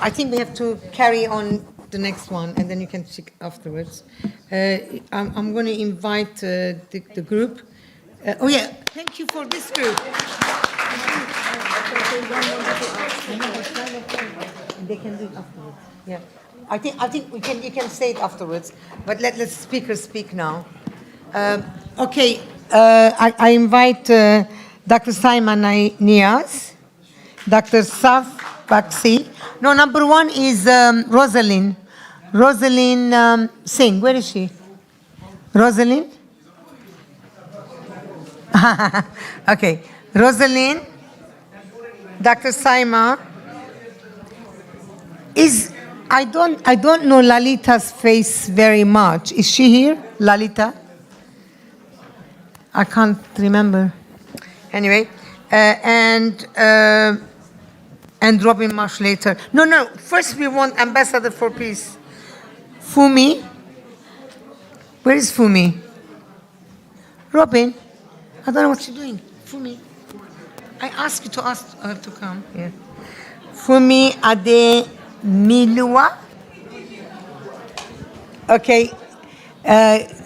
I think we have to carry on the next one, and then you can speak afterwards. I'm going to invite the group. Oh yeah, thank you for this group. They can do it afterwards. Yeah, I think you can say it afterwards. But let speakers speak now. Okay, I invite Dr. Simon Niaz, Dr. Saf Baksi. No, number one is Rosalind Singh. Where is she? Rosalind? Okay. Rosalind, Dr. Saima. I don't know Lalita's face very much. Is she here? Lalita? I can't remember. Anyway, and Robin Marsh later. No. First we want Ambassador for Peace. Fumi. Where is Fumi? Robin. I don't know what you're doing. Fumi. I asked you to ask her to come. Yeah. Fumi Ade Milua. Okay.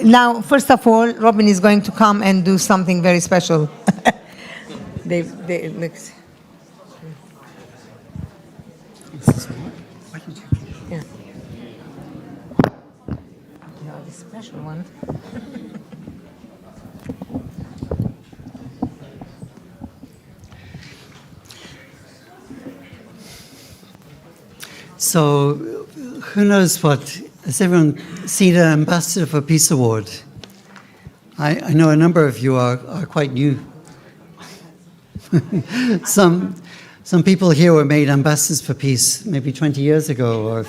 Now, first of all, Robin is going to come and do something very special. Yeah. The special one. So, who knows what? Has everyone seen an Ambassador for Peace Award? I know a number of you are quite new. Some people here were made ambassadors for peace maybe 20 years ago. Or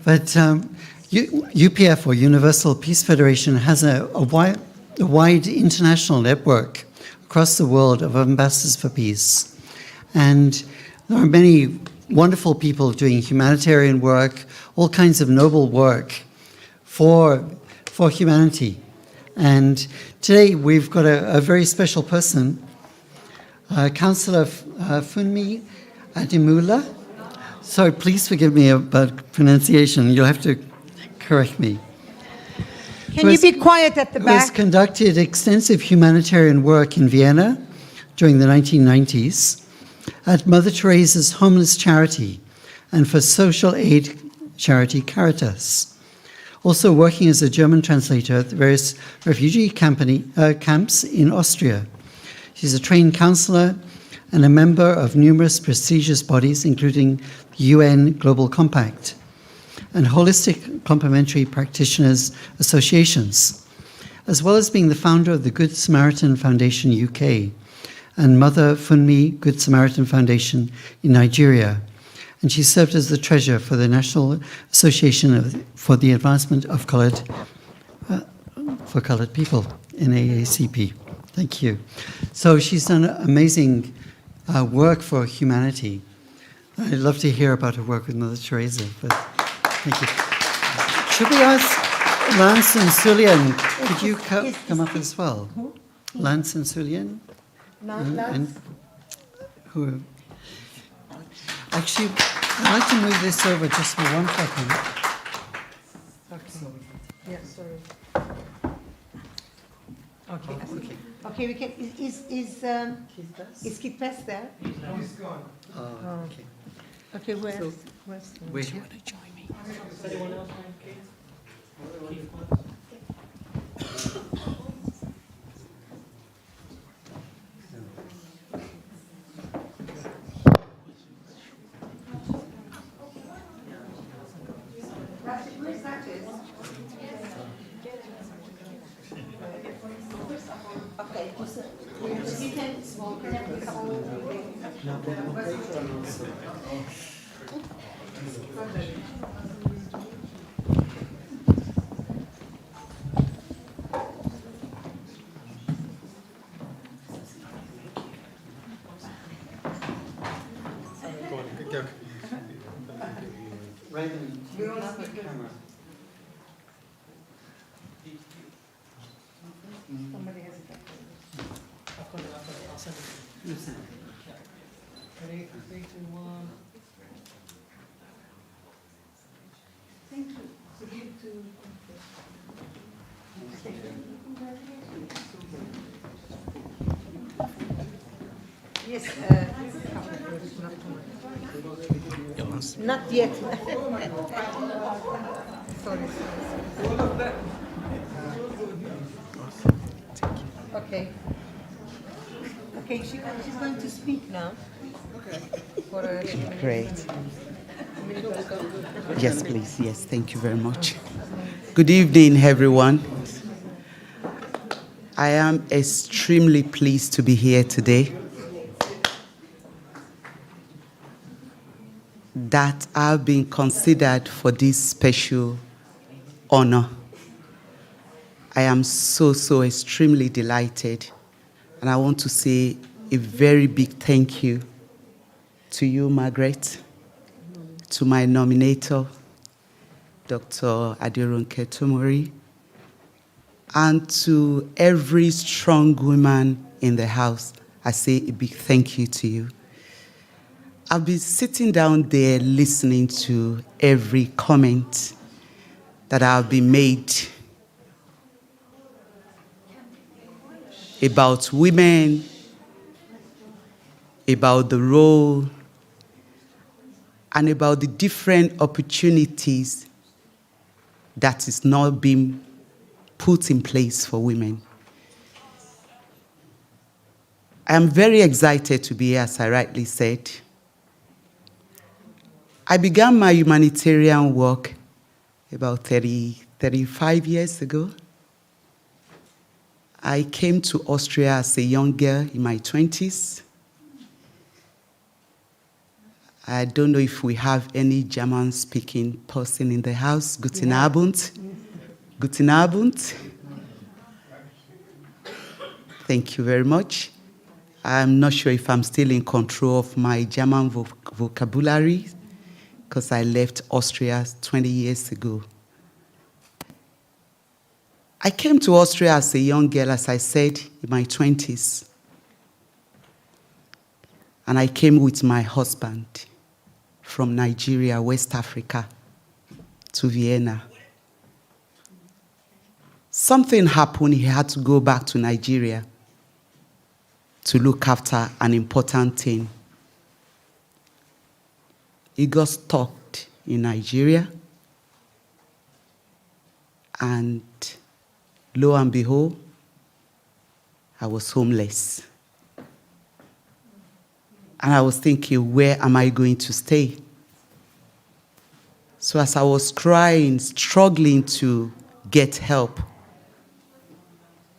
But UPF, or Universal Peace Federation, has a wide international network across the world of ambassadors for peace. And there are many wonderful people doing humanitarian work, all kinds of noble work for humanity. And today we've got a very special person, Councillor Funmi Adimula. So please forgive me about pronunciation. You'll have to correct me. Can you be quiet at the back? Who has conducted extensive humanitarian work in Vienna during the 1990s at Mother Teresa's homeless charity and for social aid charity Caritas. Also working as a German translator at the various refugee camps in Austria. She's a trained counsellor and a member of numerous prestigious bodies, including the UN Global Compact and holistic complementary practitioners associations, as well as being the founder of the Good Samaritan Foundation UK and Mother Funmi Good Samaritan Foundation in Nigeria, and she served as the treasurer for the National Association for the Advancement of Coloured People in AACP. Thank you. So she's done amazing work for humanity. I'd love to hear about her work with Mother Teresa, but thank you. Should we ask Lance and Sulian, could you come up as well? Lance and Sulian? And who? Actually, I'd like to move this over just for 1 second. Okay. Yeah, sorry. Okay. Okay, we can. Is Kit Pass there? No, he's gone. Oh, okay. Okay, where's Wait. Do you want to join me? Anyone else want Kate? Raymond, you don't have a camera. Somebody has it. Ready? 3, 2, 1. Thank you. So give to. Yes, not yet. Sorry. Okay. Okay, she's going to speak now. Okay. Great. Yes, please. Yes, thank you very much. Good evening, everyone. I am extremely pleased to be here today. That I've been considered for this special honor. I am so extremely delighted. And I want to say a very big thank you to you, Margaret, to my nominator, Dr. Aderonke Tomori, and to every strong woman in the house. I say a big thank you to you. I've been sitting down there listening to every comment that have been made about women, about the role, and about the different opportunities that is not being put in place for women. I am very excited to be here, as I rightly said. I began my humanitarian work about 35 years ago. I came to Austria as a young girl in my 20s. I don't know if we have any German-speaking person in the house. Guten Abend. Guten Abend. Thank you very much. I'm not sure if I'm still in control of my German vocabulary, because I left Austria 20 years ago. I came to Austria as a young girl, as I said, in my 20s. And I came with my husband from Nigeria, West Africa, to Vienna. Something happened, he had to go back to Nigeria to look after an important thing. He got stuck in Nigeria, and lo and behold, I was homeless. And I was thinking, where am I going to stay? So as I was crying, struggling to get help,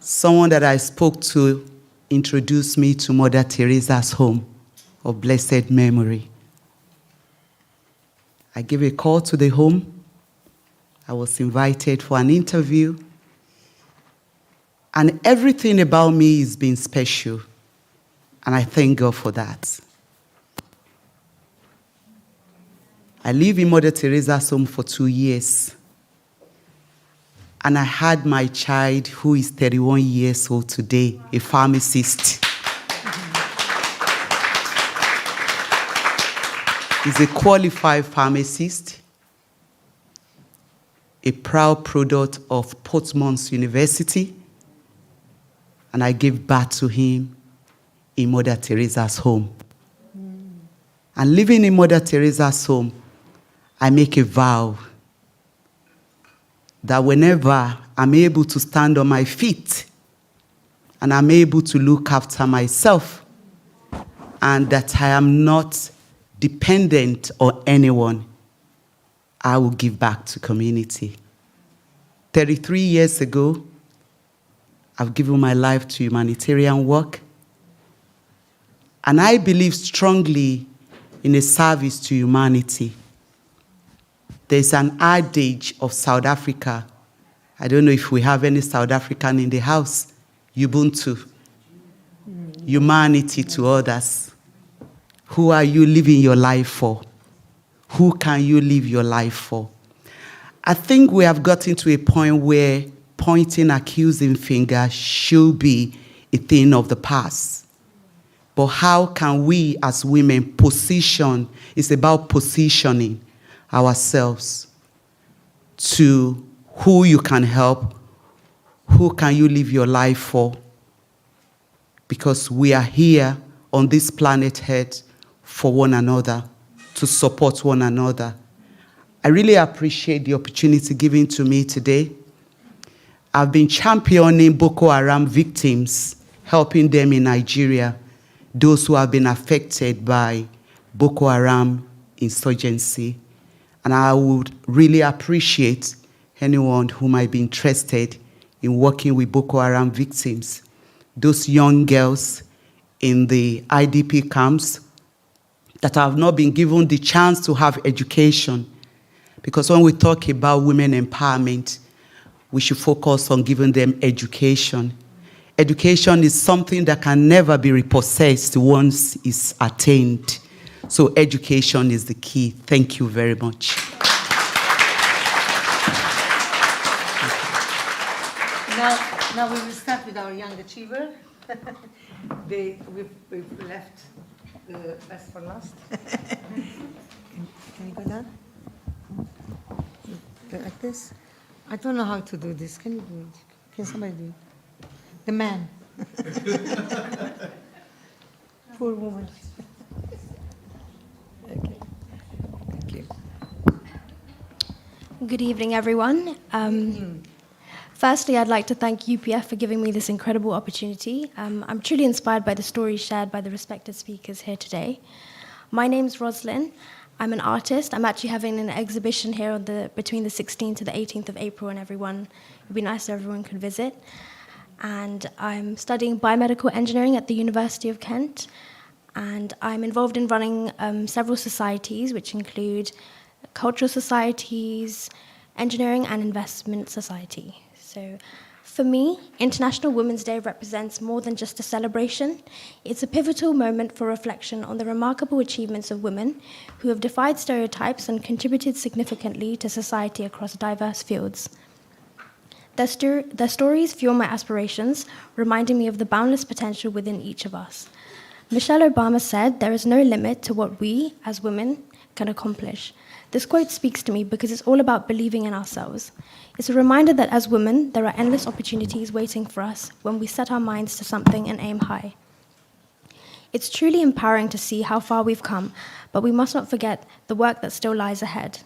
someone that I spoke to introduced me to Mother Teresa's home of blessed memory. I gave a call to the home. I was invited for an interview. And everything about me is being special. And I thank God for that. I lived in Mother Teresa's home for 2 years. And I had my child, who is 31 years old today, a pharmacist. He's a qualified pharmacist, a proud product of Portsmouth University, and I gave birth to him in Mother Teresa's home. And living in Mother Teresa's home, I make a vow that whenever I'm able to stand on my feet and I'm able to look after myself, and that I am not dependent on anyone, I will give back to community. 33 years ago, I've given my life to humanitarian work, and I believe strongly in a service to humanity. There's an adage of South Africa. I don't know if we have any South African in the house. Ubuntu. Humanity to others. Who are you living your life for? Who can you live your life for? I think we have gotten to a point where pointing accusing finger should be a thing of the past. But how can we as women position? It's about positioning ourselves to who you can help, who can you live your life for, because we are here on this planet Earth for one another, to support one another. I really appreciate the opportunity given to me today. I've been championing Boko Haram victims, helping them in Nigeria, those who have been affected by Boko Haram insurgency. And I would really appreciate anyone who might be interested in working with Boko Haram victims, those young girls in the IDP camps that have not been given the chance to have education. Because when we talk about women empowerment, we should focus on giving them education. Education is something that can never be repossessed once it's attained. So education is the key. Thank you very much. Now we will start with our young achiever. We've left the best for last. Can you go down? Go like this? I don't know how to do this. Can you do it? Can somebody do it? The man. Poor woman. Okay. Thank you. Good evening, everyone. Firstly, I'd like to thank UPF for giving me this incredible opportunity. I'm truly inspired by the stories shared by the respected speakers here today. My name's Roslyn. I'm an artist. I'm actually having an exhibition here on between the 16th to the 18th of April, and it'd be nice if everyone could visit. And I'm studying biomedical engineering at the University of Kent. And I'm involved in running several societies, which include cultural societies, engineering and investment society. So for me, International Women's Day represents more than just a celebration. It's a pivotal moment for reflection on the remarkable achievements of women who have defied stereotypes and contributed significantly to society across diverse fields. Their stories fuel my aspirations, reminding me of the boundless potential within each of us. Michelle Obama said, "There is no limit to what we, as women, can accomplish." This quote speaks to me because it's all about believing in ourselves. It's a reminder that as women, there are endless opportunities waiting for us when we set our minds to something and aim high. It's truly empowering to see how far we've come, but we must not forget the work that still lies ahead.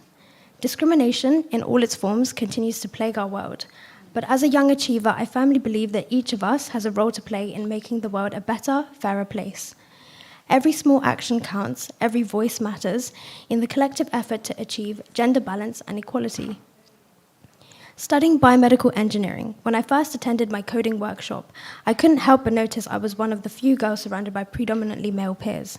Discrimination in all its forms continues to plague our world. But as a young achiever, I firmly believe that each of us has a role to play in making the world a better, fairer place. Every small action counts, every voice matters in the collective effort to achieve gender balance and equality. Studying biomedical engineering, when I first attended my coding workshop, I couldn't help but notice I was one of the few girls surrounded by predominantly male peers.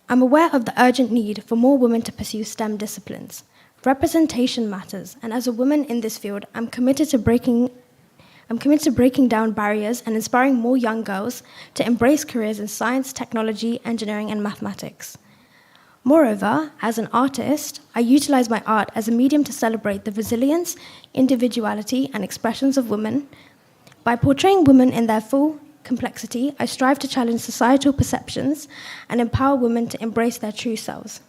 I'm aware of the urgent need for more women to pursue STEM disciplines. Representation matters, and as a woman in this field, I'm committed to breaking down barriers and inspiring more young girls to embrace careers in science, technology, engineering, and mathematics. Moreover, as an artist, I utilize my art as a medium to celebrate the resilience, individuality, and expressions of women. By portraying women in their full complexity, I strive to challenge societal perceptions and empower women to embrace their true selves.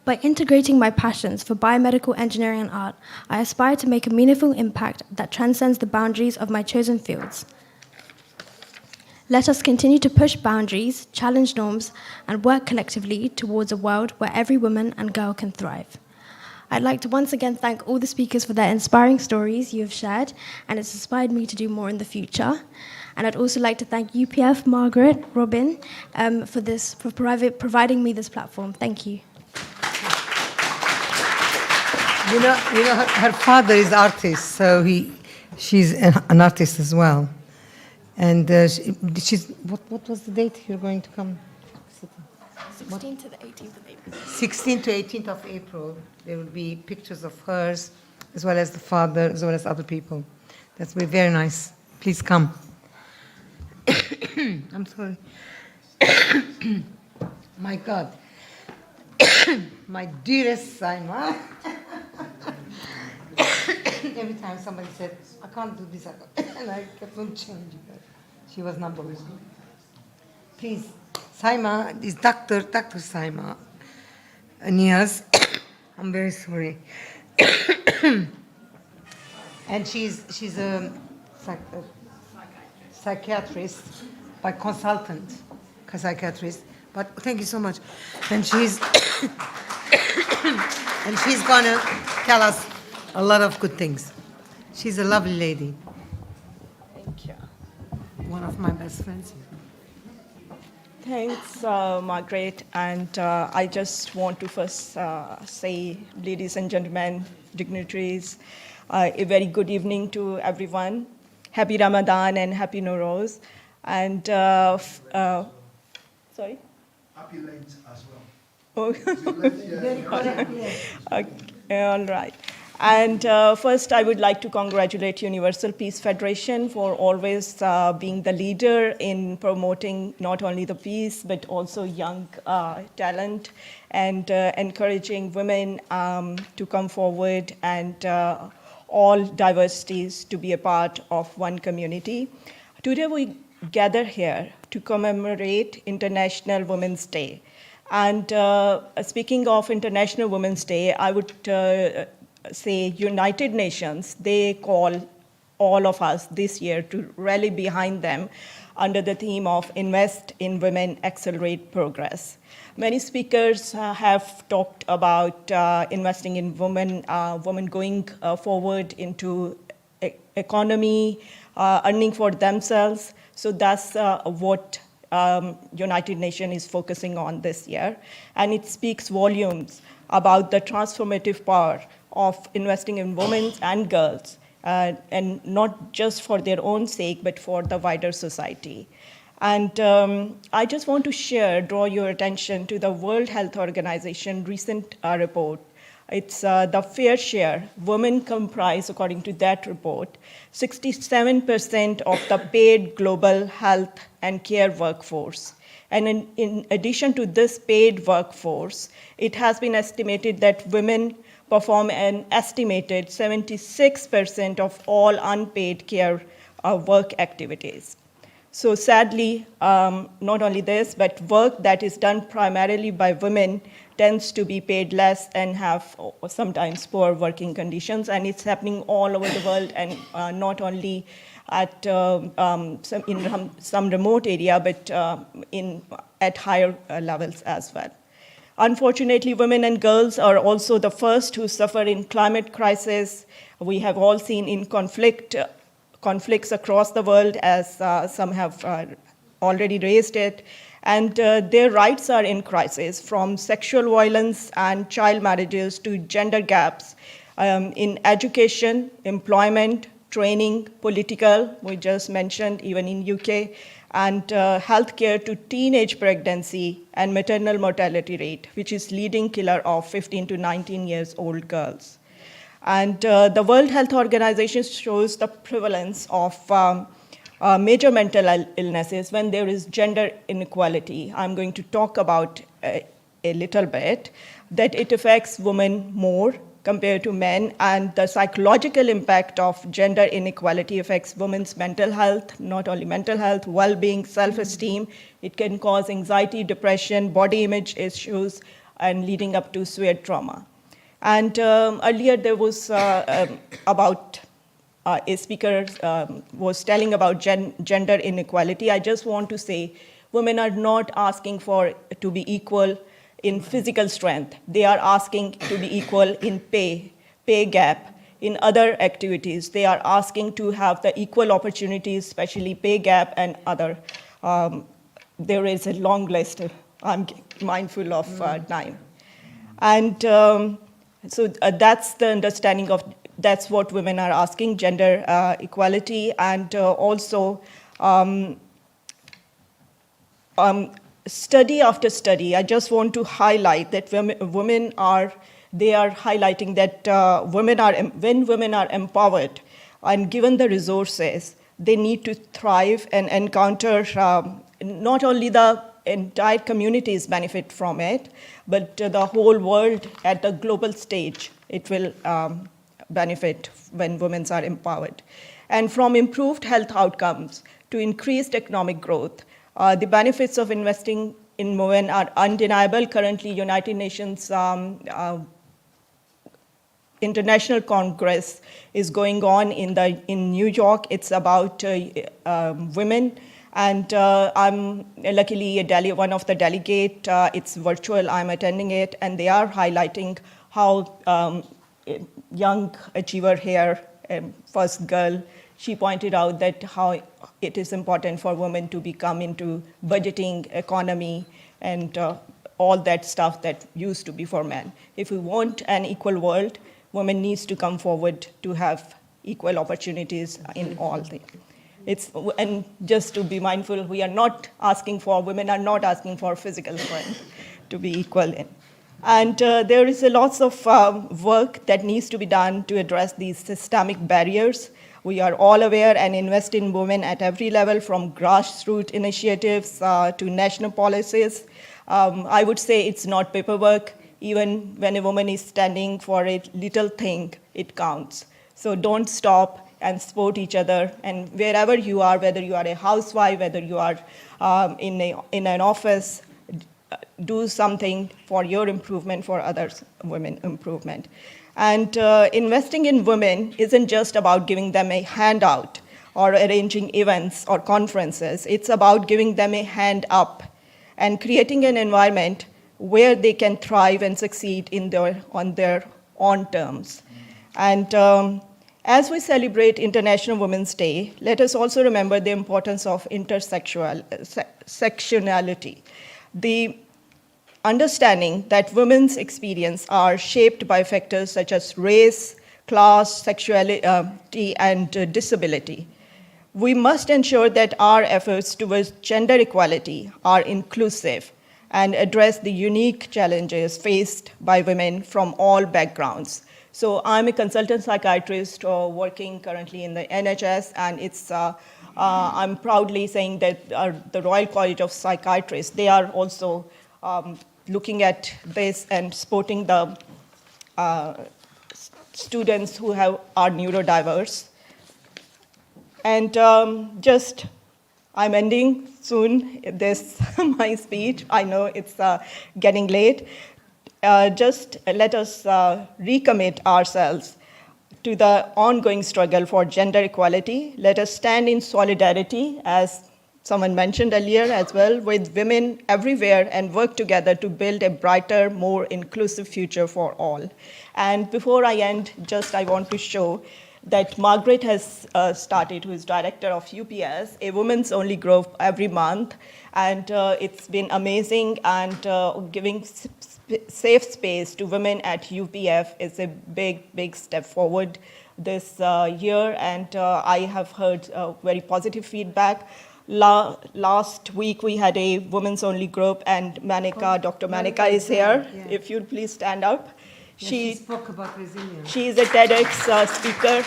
By integrating my passions for biomedical engineering and art, I aspire to make a meaningful impact that transcends the boundaries of my chosen fields. Let us continue to push boundaries, challenge norms, and work collectively towards a world where every woman and girl can thrive. I'd like to once again thank all the speakers for their inspiring stories you have shared, and it's inspired me to do more in the future. And I'd also like to thank UPF, Margaret, Robin, for providing me this platform. Thank you. You know, her father is artist, so she's an artist as well. And what was the date you're going to come? 16th to the 18th of April. 16th to 18th of April. There will be pictures of hers, as well as the father, as well as other people. That will be very nice. Please come. I'm sorry. My God. My dearest Saima. Every time somebody said, I can't do this, and I kept on changing her. She was number one. Please, Saima is Dr. Saima Niaz. I'm very sorry. And she's a psychiatrist by consultant, psychiatrist. But thank you so much. And she's gonna tell us a lot of good things. She's a lovely lady. Thank you. One of my best friends. Thanks, Margaret. And I just want to first say, ladies and gentlemen, dignitaries, a very good evening to everyone. Happy Ramadan and Happy Nowruz. And, sorry? Happy Lent as well. Oh. Very correct, yes. Okay, all right. And first, I would like to congratulate Universal Peace Federation for always being the leader in promoting not only the peace, but also young talent and encouraging women to come forward and all diversities to be a part of one community. Today, we gather here to commemorate International Women's Day. And speaking of International Women's Day, I would say United Nations, they call all of us this year to rally behind them under the theme of Invest in Women, Accelerate Progress. Many speakers have talked about investing in women, women going forward into economy, earning for themselves. So that's what United Nations is focusing on this year. And it speaks volumes about the transformative power of investing in women and girls, and not just for their own sake, but for the wider society. And I just want to draw your attention to the World Health Organization recent report. It's the fair share. Women comprise, according to that report, 67% of the paid global health and care workforce. And in addition to this paid workforce, it has been estimated that women perform an estimated 76% of all unpaid care work activities. So sadly, not only this, but work that is done primarily by women tends to be paid less and have sometimes poor working conditions, and it's happening all over the world, and not only at in some remote area, but at higher levels as well. Unfortunately, women and girls are also the first who suffer in climate crisis. We have all seen in conflicts across the world, as some have already raised it, and their rights are in crisis, from sexual violence and child marriages to gender gaps in education, employment, training, political, we just mentioned, even in UK, and healthcare to teenage pregnancy and maternal mortality rate, which is leading killer of 15 to 19 years old girls. And the World Health Organization shows the prevalence of major mental illnesses when there is gender inequality. I'm going to talk about a little bit, that it affects women more compared to men, and the psychological impact of gender inequality affects women's mental health, not only mental health, well-being, self-esteem. It can cause anxiety, depression, body image issues, and leading up to severe trauma. And earlier there was about a speaker was telling about gender inequality. I just want to say women are not asking for to be equal in physical strength. They are asking to be equal in pay gap, in other activities. They are asking to have the equal opportunities, especially pay gap and other. There is a long list. I'm mindful of time. And so that's the understanding of, that's what women are asking, gender equality, and also study after study, I just want to highlight that women are highlighting that when women are empowered and given the resources, they need to thrive and encounter not only the entire communities benefit from it, but the whole world at the global stage, it will benefit when women are empowered. And from improved health outcomes to increased economic growth, the benefits of investing in women are undeniable. Currently, United Nations International Congress is going on in New York. It's about women, and I'm luckily one of the delegates. It's virtual, I'm attending it, and they are highlighting how young achiever here, first girl, she pointed out that how it is important for women to become into budgeting, economy, and all that stuff that used to be for men. If we want an equal world, women needs to come forward to have equal opportunities in all things. And just to be mindful, women are not asking for physical strength to be equal in. And there is lots of work that needs to be done to address these systemic barriers. We are all aware and invest in women at every level, from grassroots initiatives to national policies. I would say it's not paperwork. Even when a woman is standing for a little thing, it counts. So don't stop and support each other. And wherever you are, whether you are a housewife, whether you are in an office, do something for your improvement, for others, women improvement. And investing in women isn't just about giving them a handout or arranging events or conferences. It's about giving them a hand up and creating an environment where they can thrive and succeed on their own terms. And as we celebrate International Women's Day, let us also remember the importance of intersectionality. The understanding that women's experience are shaped by factors such as race, class, sexuality, and disability. We must ensure that our efforts towards gender equality are inclusive and address the unique challenges faced by women from all backgrounds. So I'm a consultant psychiatrist working currently in the NHS, and I'm proudly saying that the Royal College of Psychiatrists, they are also looking at this and supporting the students who are neurodiverse. And I'm ending soon my speech. I know it's getting late. Just let us recommit ourselves to the ongoing struggle for gender equality. Let us stand in solidarity as someone mentioned earlier as well, with women everywhere and work together to build a brighter, more inclusive future for all. And before I end, just I want to show that Margaret has started, who is director of UPS, a women's only group every month. And it's been amazing, and giving safe space to women at UPF is a big, big step forward this year. And I have heard very positive feedback. Last week we had a women's only group, and Manika, Dr. Manika is here. Yeah. If you'd please stand up. She spoke about resilience. She is a TEDx speaker,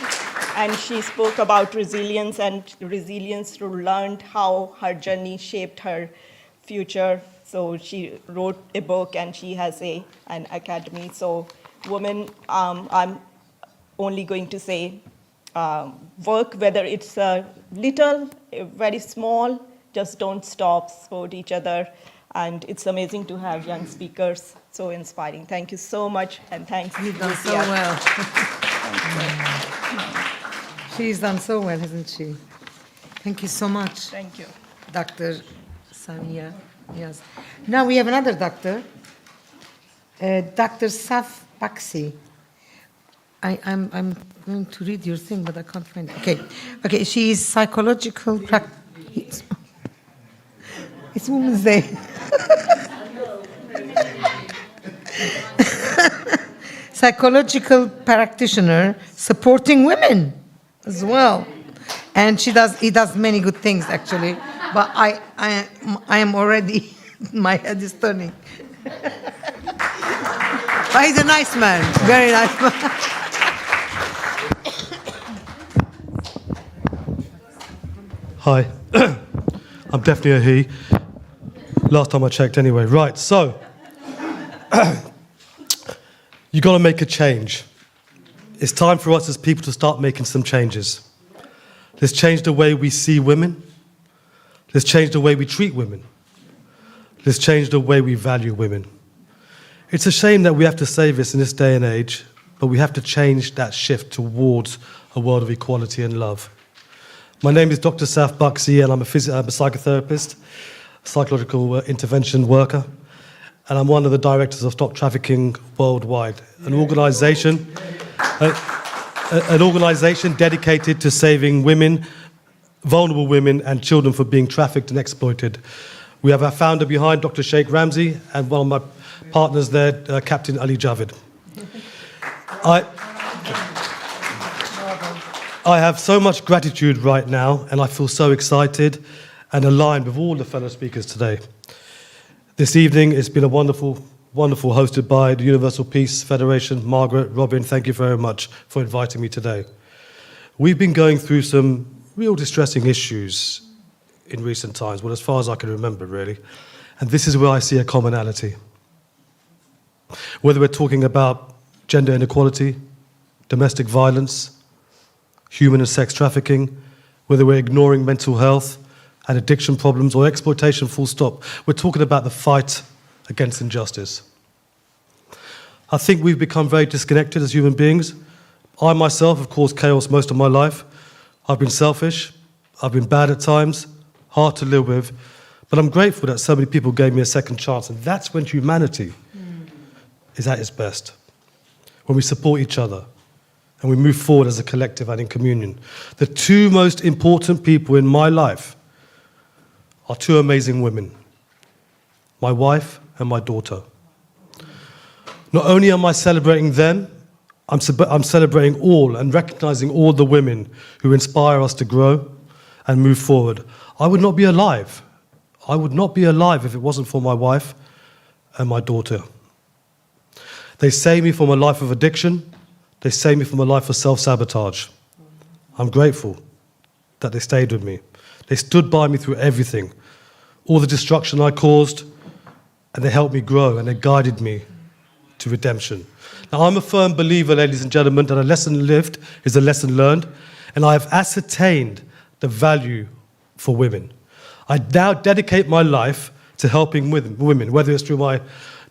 and she spoke about resilience, and resilience to learn how her journey shaped her future. So she wrote a book, and she has an academy. So women, I'm only going to say, work, whether it's little, very small, just don't stop, support each other. And it's amazing to have young speakers, so inspiring. Thank you so much, and thanks. You've done so well. She's done so well, hasn't she? Thank you so much. Thank you. Dr. Samia. Yes. Now we have another doctor, Dr. Saf Baksi. I'm going to read your thing, but I can't find it. Okay. She is psychological practice. It's Women's Day. Psychological practitioner supporting women as well, and he does many good things actually. But I am already, my head is turning. But he's a nice man, very nice man. Hi, I'm definitely a he. Last time I checked anyway. Right, so, you got to make a change. It's time for us as people to start making some changes. Let's change the way we see women. Let's change the way we treat women. Let's change the way we value women. It's a shame that we have to say this in this day and age, but we have to change that shift towards a world of equality and love. My name is Dr. Saf Baksi, and I'm a psychotherapist, psychological intervention worker, and I'm one of the directors of Stop Trafficking Worldwide, an organization dedicated to saving women, vulnerable women and children from being trafficked and exploited. We have our founder behind, Dr. Sheikh Ramzi, and one of my partners there, Captain Ali Javid. I have so much gratitude right now, and I feel so excited and aligned with all the fellow speakers today. This evening, it's been a wonderful, wonderful, hosted by the Universal Peace Federation. Margaret, Robin, thank you very much for inviting me today. We've been going through some real distressing issues in recent times, well, as far as I can remember, really. And this is where I see a commonality. Whether we're talking about gender inequality, domestic violence, human and sex trafficking, whether we're ignoring mental health and addiction problems or exploitation full stop, we're talking about the fight against injustice. I think we've become very disconnected as human beings. I myself have caused chaos most of my life. I've been selfish, I've been bad at times, hard to live with, but I'm grateful that so many people gave me a second chance, and that's when humanity is at its best, when we support each other and we move forward as a collective and in communion. The two most important people in my life are two amazing women, my wife and my daughter. Not only am I celebrating them, I'm celebrating all and recognizing all the women who inspire us to grow and move forward. I would not be alive. I would not be alive if it wasn't for my wife and my daughter. They saved me from a life of addiction. They saved me from a life of self-sabotage. I'm grateful that they stayed with me. They stood by me through everything, all the destruction I caused, and they helped me grow and they guided me to redemption. Now, I'm a firm believer, ladies and gentlemen, that a lesson lived is a lesson learned, and I have ascertained the value for women. I now dedicate my life to helping women, whether it's through my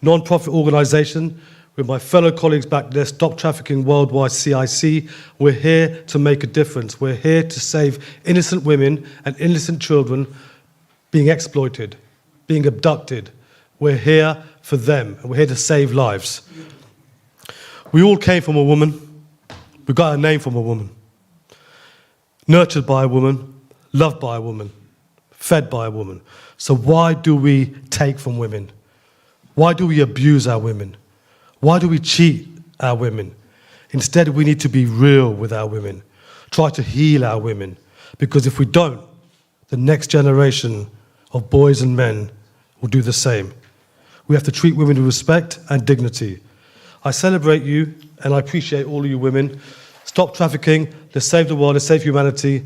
non-profit organization, with my fellow colleagues back there, Stop Trafficking Worldwide, CIC. We're here to make a difference. We're here to save innocent women and innocent children being exploited, being abducted. We're here for them, and we're here to save lives. We all came from a woman. We got our name from a woman. Nurtured by a woman, loved by a woman, fed by a woman. So why do we take from women? Why do we abuse our women? Why do we cheat our women? Instead, we need to be real with our women. Try to heal our women. Because if we don't, the next generation of boys and men will do the same. We have to treat women with respect and dignity. I celebrate you, and I appreciate all of you women. Stop trafficking. Let's save the world. Let's save humanity.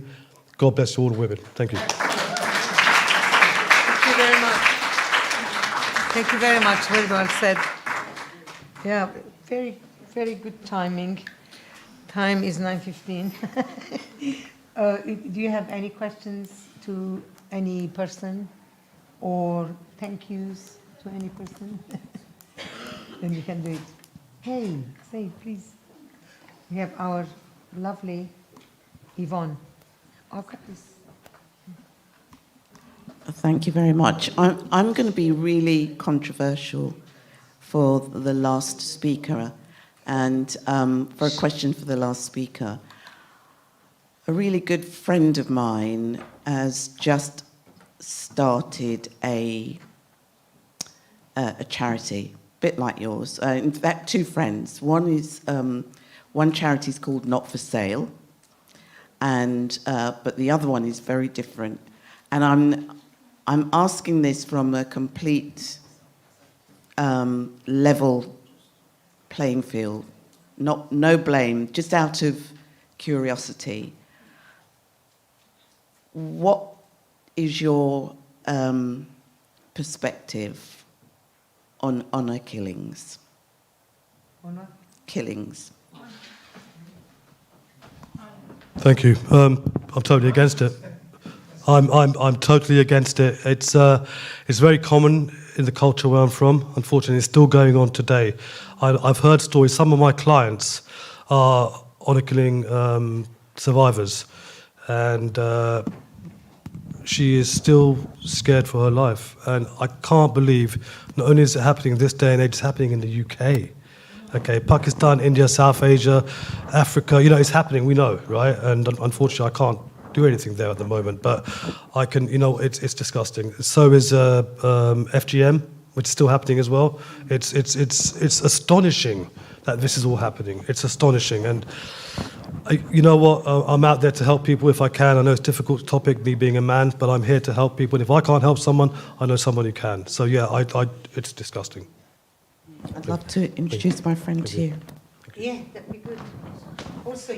God bless you all the women. Thank you. Thank you very much. Thank you very much. Very well said. Yeah, very, very good timing. Time is 9:15. Do you have any questions to any person or thank yous to any person? Then we can do it. Hey, say please. We have our lovely Yvonne. Okay. Thank you very much. I'm going to be really controversial for the last speaker, and for a question for the last speaker. A really good friend of mine has just started a charity, a bit like yours. In fact, two friends. One charity is called Not for Sale, and but the other one is very different. And I'm asking this from a complete level playing field, no blame, just out of curiosity. What is your perspective on honour killings? Honour? Killings. Thank you. I'm totally against it. I'm totally against it. It's very common in the culture where I'm from. Unfortunately, it's still going on today. I've heard stories. Some of my clients are honour killing survivors, and she is still scared for her life. And I can't believe not only is it happening in this day and age, it's happening in the UK. Okay, Pakistan, India, South Asia, Africa, it's happening, we know, right? And unfortunately, I can't do anything there at the moment, but I can, it's disgusting. So is FGM, which is still happening as well. It's astonishing that this is all happening. It's astonishing. And you know what? I'm out there to help people if I can. I know it's a difficult topic, me being a man, but I'm here to help people. And if I can't help someone, I know someone who can. So yeah, it's disgusting. I'd love to introduce my friend to you. Yeah, that'd be good. Also,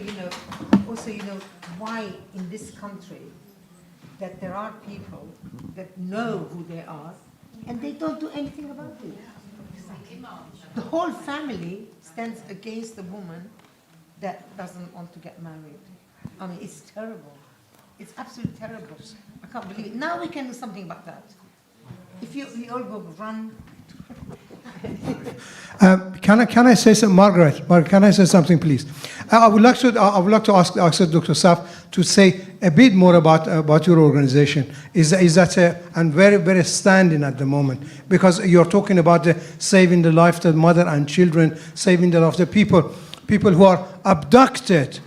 why in this country that there are people that know who they are and they don't do anything about it. The whole family stands against the woman that doesn't want to get married. I mean, it's terrible. It's absolutely terrible. I can't believe it. Now we can do something about that. If we all go run. Can I say something, Margaret? Can I say something, please? I would like to ask Dr. Saf to say a bit more about your organization. Is that and very, very standing at the moment, because you're talking about saving the life of the mother and children, saving the life of the people who are abducted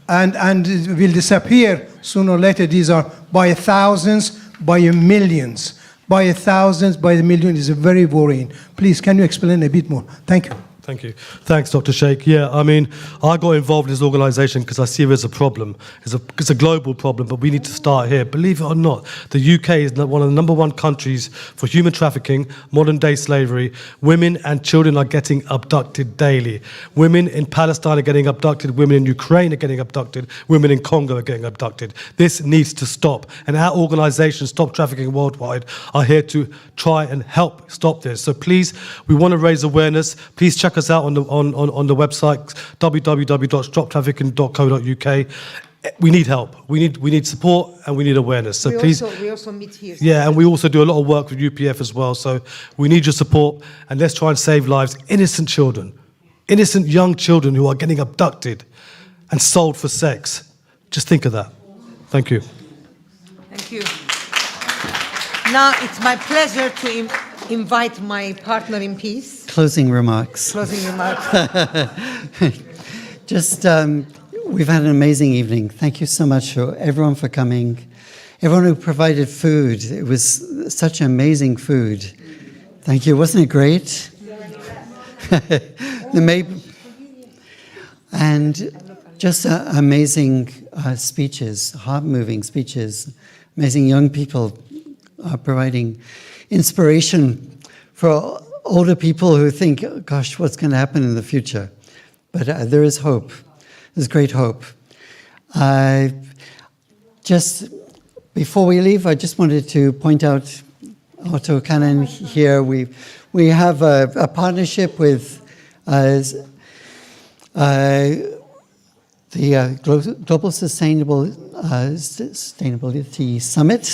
and will disappear sooner or later. These are by thousands, by millions. By thousands, by the million is very worrying. Please, can you explain a bit more? Thank you. Thank you. Thanks, Dr. Sheikh. Yeah, I mean, I got involved in this organisation because I see it as a problem. It's a global problem, but we need to start here. Believe it or not, the UK is one of the #1 countries for human trafficking, modern-day slavery. Women and children are getting abducted daily. Women in Palestine are getting abducted. Women in Ukraine are getting abducted. Women in Congo are getting abducted. This needs to stop. And our organisation, Stop Trafficking Worldwide, are here to try and help stop this. So please, we want to raise awareness. Please check us out on the website www.stoptrafficking.co.uk. We need help. We need support, and we need awareness. So please. We also meet here. Yeah, and we also do a lot of work with UPF as well. So we need your support, and let's try and save lives. Innocent children, innocent young children who are getting abducted and sold for sex. Just think of that. Thank you. Thank you. Now it's my pleasure to invite my partner in peace. Closing remarks. Closing remarks. Just, we've had an amazing evening. Thank you so much for everyone for coming. Everyone who provided food. It was such amazing food. Thank you. Wasn't it great? And just amazing speeches, heart-moving speeches. Amazing young people providing inspiration for older people who think, oh, gosh, what's going to happen in the future? But there is hope. There's great hope. Just before we leave, I just wanted to point out Otto Cannon here. We have a partnership with the Global Sustainability Summit,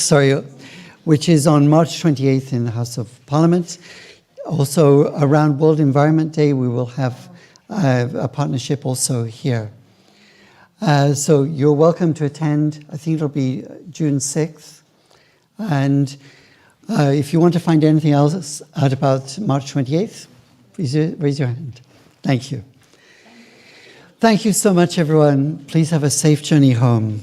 which is on March 28th in the House of Parliament. Also, around World Environment Day, we will have a partnership also here. So you're welcome to attend. I think it'll be June 6th. And if you want to find anything else out about March 28th, please raise your hand. Thank you. Thank you so much, everyone. Please have a safe journey home.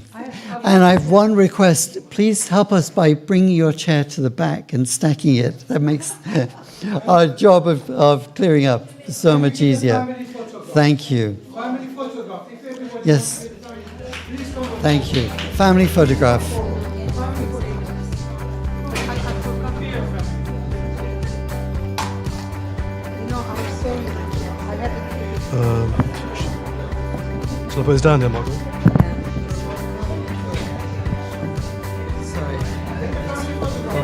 And I have one request. Please help us by bringing your chair to the back and stacking it. That makes our job of clearing up so much easier. Thank you. Yes. Thank you. Family photograph. Shall I put this down there, Margaret? Sorry.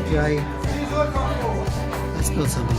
Okay. I spilled something.